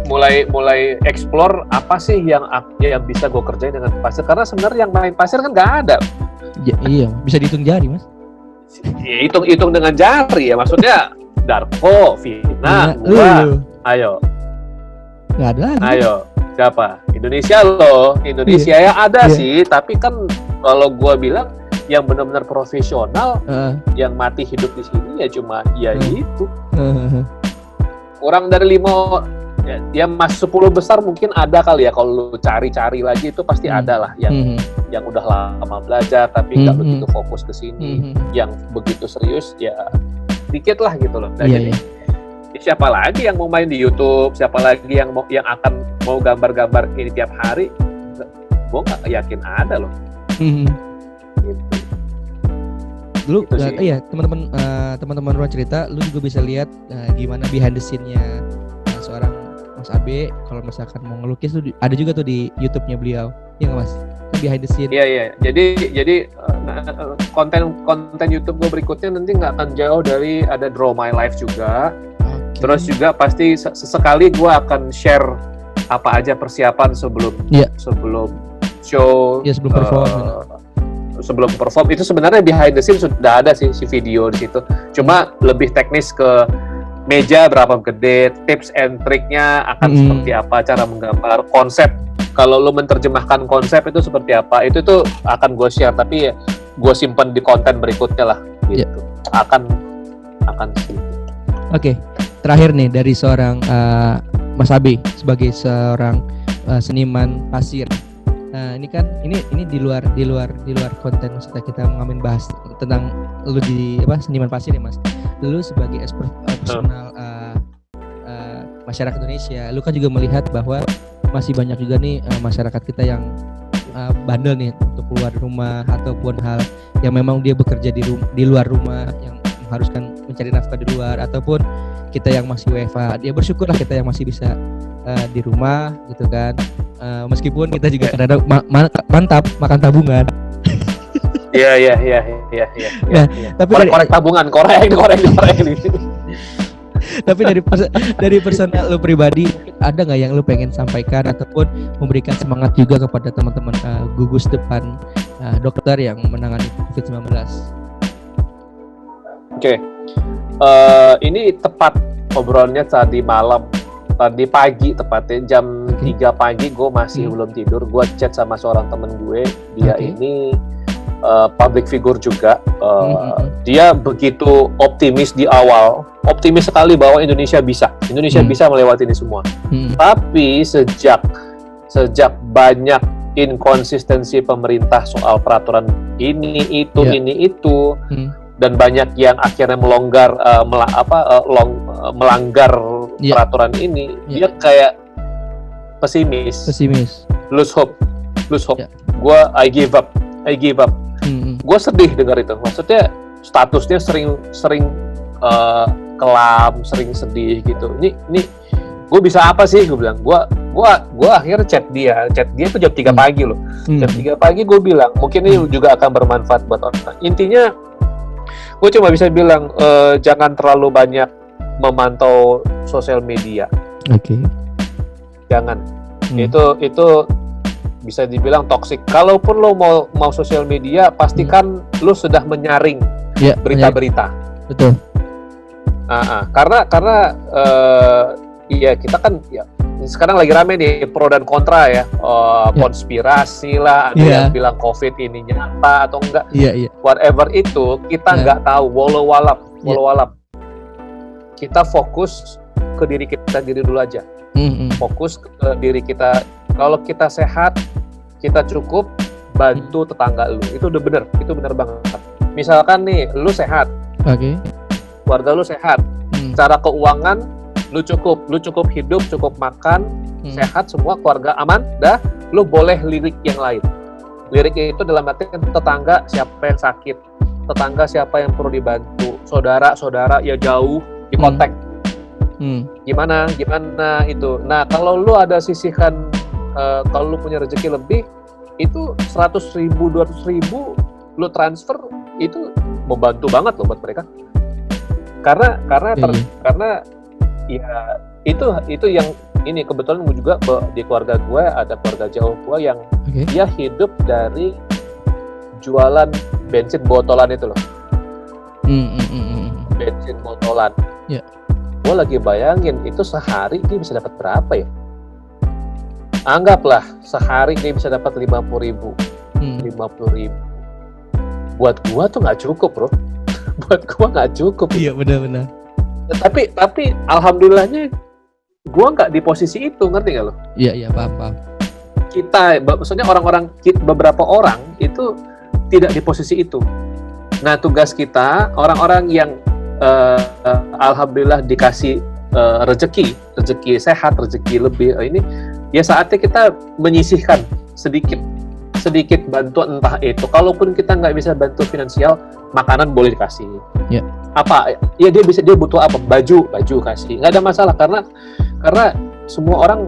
mulai explore apa sih yang bisa gue kerjain dengan pasir, karena sebenarnya yang main pasir kan nggak ada. Iya, bisa dihitung jari Mas. Ya, hitung dengan jari ya, maksudnya Darko, Vina, gua, ayo. Nggak ada lagi. Ayo, siapa? Indonesia loh, Indonesia ya ada sih, tapi kan kalau gue bilang yang benar-benar profesional, yang mati hidup di sini ya cuma itu. Kurang dari 5, ya mas 10 besar mungkin ada kali ya, kalau lu cari-cari lagi itu pasti ada lah yang udah lama belajar tapi nggak begitu fokus ke sini, yang begitu serius ya dikit lah gitu loh. Nah, jadi siapa lagi yang mau main di YouTube, siapa lagi yang akan mau gambar-gambar ini tiap hari, gue nggak yakin ada loh. Gitu. Lu teman-teman Ruang Cerita, lu juga bisa lihat gimana behind the scene-nya seorang Mas Abe. Kalau misalkan mau ngelukis tuh ada juga tuh di YouTube-nya beliau, ya nggak Mas? Behind the scene. Iya. Jadi konten YouTube gue berikutnya nanti nggak akan jauh dari ada Draw My Life juga. Okay. Terus juga pasti sesekali gue akan share apa aja persiapan sebelum show. Ya, sebelum perform. Sebelum perform itu sebenarnya behind the scene sudah ada sih si video di situ. Cuma lebih teknis ke meja berapa gede, tips and triknya akan seperti apa, cara menggambar, konsep. Kalau lo menerjemahkan konsep itu seperti apa, itu tuh akan gue share, tapi gue simpan di konten berikutnya lah. Gitu. Akan sih. Oke. Terakhir nih dari seorang Mas Abe sebagai seorang seniman pasir. Nah, ini di luar konten, maksudnya kita mengambil bahas tentang lu di seniman pasir ya Mas. lu sebagai personal masyarakat Indonesia, lu kan juga melihat bahwa masih banyak juga nih masyarakat kita yang bandel nih untuk keluar rumah ataupun hal yang memang dia bekerja di luar rumah yang mengharuskan mencari nafkah di luar, ataupun kita yang masih WFH, ya bersyukurlah kita yang masih bisa di rumah gitu kan, meskipun kita juga kadang mantap makan tabungan. Iya. Nah, tapi korek tabungan, korek. Tapi dari personal lu pribadi, ada nggak yang lu pengen sampaikan ataupun memberikan semangat juga kepada teman-teman gugus depan dokter yang menangani COVID-19? Oke. Ini tepat obrolannya tadi pagi tepatnya jam 3 pagi gue masih belum tidur. Gue chat sama seorang temen gue, dia ini public figure juga. Dia begitu optimis di awal, optimis sekali bahwa Indonesia bisa melewati ini semua. Tapi sejak banyak inkonsistensi pemerintah soal peraturan ini itu dan banyak yang akhirnya melanggar peraturan ini, dia kayak pesimis, lose hope. I give up. Gue sedih dengar itu. Maksudnya statusnya sering kelam, sering sedih gitu. Ini gue bisa apa sih? Gue bilang. Gue akhirnya chat dia tuh jam 3 pagi loh. Jam 3 pagi gue bilang, mungkin ini juga akan bermanfaat buat orang. Intinya gue cuma bisa bilang jangan terlalu banyak memantau sosial media. Oke. Jangan. Itu bisa dibilang toksik. Kalaupun lo mau sosial media, pastikan lo sudah menyaring berita-berita. Betul. Karena kita kan sekarang lagi rame nih pro dan kontra ya. Konspirasi lah, ada yang bilang COVID ini nyata atau enggak. Whatever itu, kita nggak tahu. Walau alam. Kita fokus ke diri kita dulu aja. Fokus ke diri kita. Kalau kita sehat, kita cukup bantu tetangga lu. Itu udah bener, itu bener banget. Misalkan nih, lu sehat, keluarga lu sehat, secara keuangan lu cukup hidup, cukup makan, sehat, semua keluarga aman, lu boleh lirik yang lain. Lirik itu dalam arti tetangga siapa yang sakit, tetangga siapa yang perlu dibantu, saudara ya jauh, di kontak. Gimana itu. Nah, kalau lu ada sisihkan, kalau lu punya rezeki lebih, itu 100.000, 200.000 lu transfer, itu membantu banget loh buat mereka. Karena ya itu yang ini kebetulan gue juga di keluarga gue ada keluarga jauh gue yang dia hidup dari jualan bensin botolan itu loh. Bensin botolan. Gue lagi bayangin itu sehari dia bisa dapat berapa ya? Anggaplah sehari dia bisa dapat 50.000. 50.000. Buat gua tuh nggak cukup, bro. Buat gua nggak cukup. Iya, benar-benar. Tapi alhamdulillahnya gua nggak di posisi itu, ngerti nggak lo? Iya, paham. Maksudnya beberapa orang itu tidak di posisi itu. Nah, tugas kita orang-orang yang alhamdulillah dikasih rezeki sehat, rezeki lebih ini, ya saatnya kita menyisihkan sedikit bantuan, entah itu, kalaupun kita nggak bisa bantu finansial, makanan boleh dikasih. Apa ya, dia butuh apa, baju kasih, nggak ada masalah, karena semua orang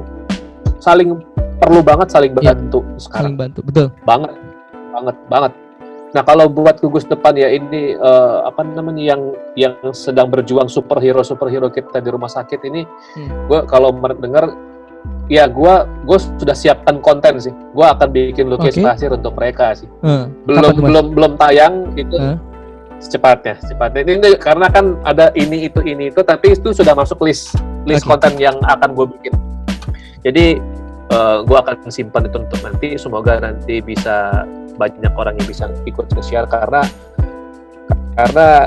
perlu banget saling bantu sekarang. Saling bantu, betul. Banget. Nah, kalau buat gugus depan ya ini yang sedang berjuang superhero kita di rumah sakit ini, gue kalau mendengar ya gue sudah siapkan konten sih. Gue akan bikin lukis pasir untuk mereka sih. Belum tayang itu. Secepatnya. Ini karena kan ada ini itu, tapi itu sudah masuk list konten yang akan gue bikin. Jadi gue akan simpan itu untuk nanti. Semoga nanti bisa banyak orang yang bisa ikut share, karena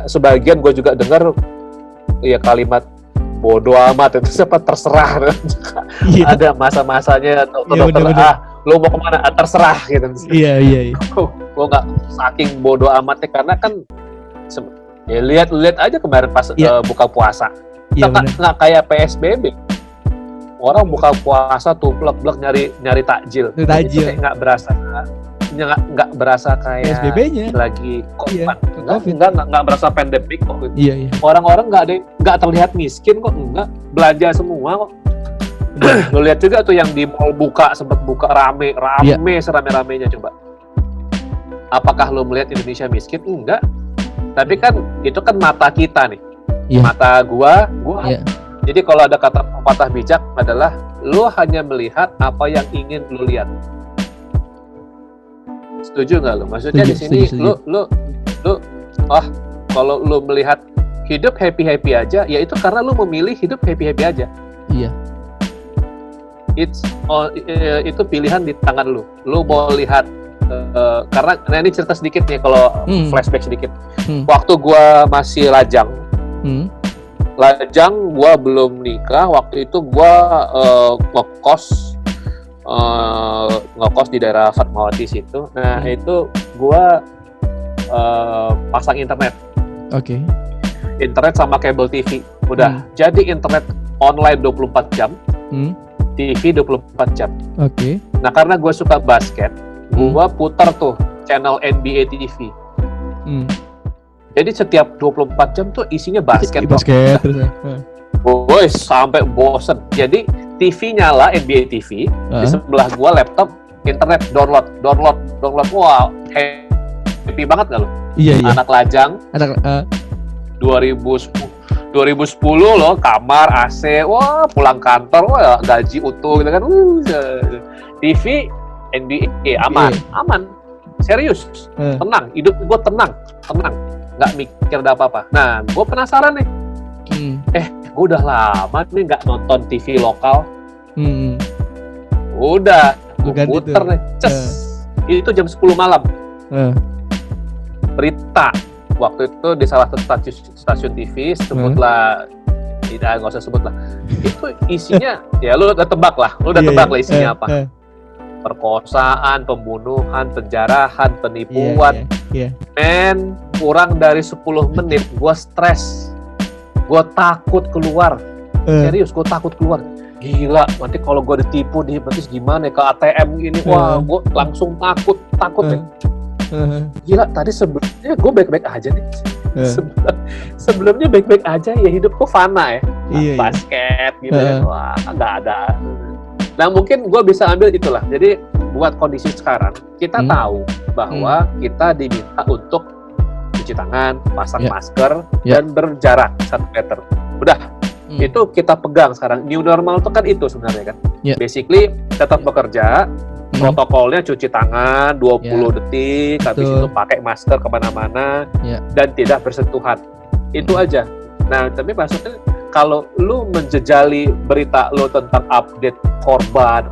sebagian gue juga dengar ya kalimat bodoh amat itu siapa terserah. Ada masa-masanya dokter lo mau kemana, terserah gitu. Gue nggak saking bodoh amatnya, karena kan Ya lihat aja kemarin pas buka puasa. Nggak kayak PSBB. Orang buka puasa tuh blek nyari takjil. Itu kayak nggak berasa kayak PSBB-nya lagi COVID. Nggak berasa pandemik kok. Iya. Orang-orang nggak terlihat miskin kok, enggak, belanja semua kok. Lo lihat juga tuh yang di mall sempat buka rame serame-ramenya. Coba, apakah lo melihat Indonesia miskin? Enggak. Tapi kan itu kan mata kita nih, mata gua. Jadi kalau ada kata pepatah bijak adalah lo hanya melihat apa yang ingin lo lihat. Setuju nggak lo? Maksudnya di sini lo kalau lo melihat hidup happy aja, ya itu karena lo memilih hidup happy aja. Iya. Itu pilihan di tangan lo. Lo mau lihat karena ini cerita sedikit nih kalau flashback sedikit. Waktu gua masih lajang, gua belum nikah. Waktu itu gua ngekos di daerah Fatmawati situ. Nah itu gua pasang internet. Oke. Internet sama kabel TV. Udah. Jadi internet online 24 jam. TV 24 jam. Oke. Nah karena gua suka basket, gua putar tuh channel NBA TV. Jadi setiap 24 jam tuh isinya basket. Basket terus. Boy, sampai bosen. Jadi TV nyala, NBA TV, di sebelah gua laptop, internet download. Wow, happy banget gak lo? Iya. Anak lajang. 2010 loh, kamar AC, wah pulang kantor, wah gaji utuh gitu kan. TV, NBA, aman. Serius, tenang, hidup gue tenang, nggak mikir ada apa-apa. Nah, gue penasaran nih, gue udah lama nih nggak nonton TV lokal. Udah, gue puter nih, itu jam 10 malam. Berita, waktu itu di salah satu stasiun TV, sebutlah, tidak nggak usah sebut lah. Itu isinya, ya lu udah tebak lah isinya apa. Perkosaan, pembunuhan, penjarahan, penipuan. Men, kurang dari 10 menit gue stres, gue takut keluar. Serius, gue takut keluar. Gila, nanti kalau gue ditipu nih, berarti gimana ke ATM gini. Wah, gue langsung takut ya. Gila, tadi sebelumnya gue baik-baik aja nih. Sebelumnya baik-baik aja, ya hidupku fana ya. Basket gitu ya. Wah, nggak ada. Nah mungkin gue bisa ambil itulah. Jadi buat kondisi sekarang kita tahu bahwa kita diminta untuk cuci tangan, pasang masker, dan berjarak 1 meter. Udah, itu kita pegang sekarang. New normal itu kan itu sebenarnya kan. Basically tetap bekerja, protokolnya cuci tangan 20 detik, habis itu pakai masker kemana-mana, dan tidak bersentuhan. Itu aja. Nah tapi maksudnya kalau lu menjejali berita lu tentang update korban,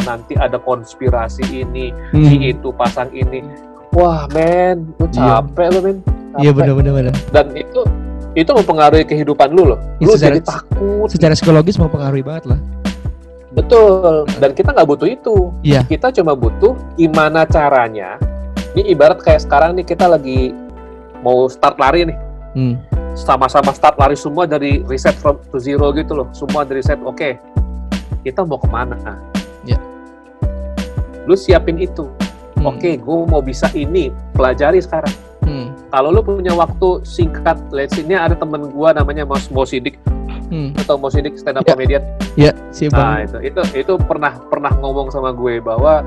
nanti ada konspirasi ini, itu pasang ini. Wah, men, lu capek lu, men. Iya, benar. Dan itu mempengaruhi kehidupan lu loh. Lu jadi takut. Secara psikologis mempengaruhi banget lah. Betul. Dan kita nggak butuh itu. Iya. Kita cuma butuh gimana caranya. Ini ibarat kayak sekarang nih kita lagi mau start lari nih. Sama-sama start lari semua dari reset from to zero gitu loh. Semua dari reset, oke. Kita mau kemana? Lu siapin itu. Oke, gue mau bisa ini. Pelajari sekarang. Kalau lu punya waktu singkat, let's say, ini ada temen gue namanya Mas Mo Sidik. Atau Mo Sidik stand up comedian. Iya, si Bang. Nah, itu pernah ngomong sama gue bahwa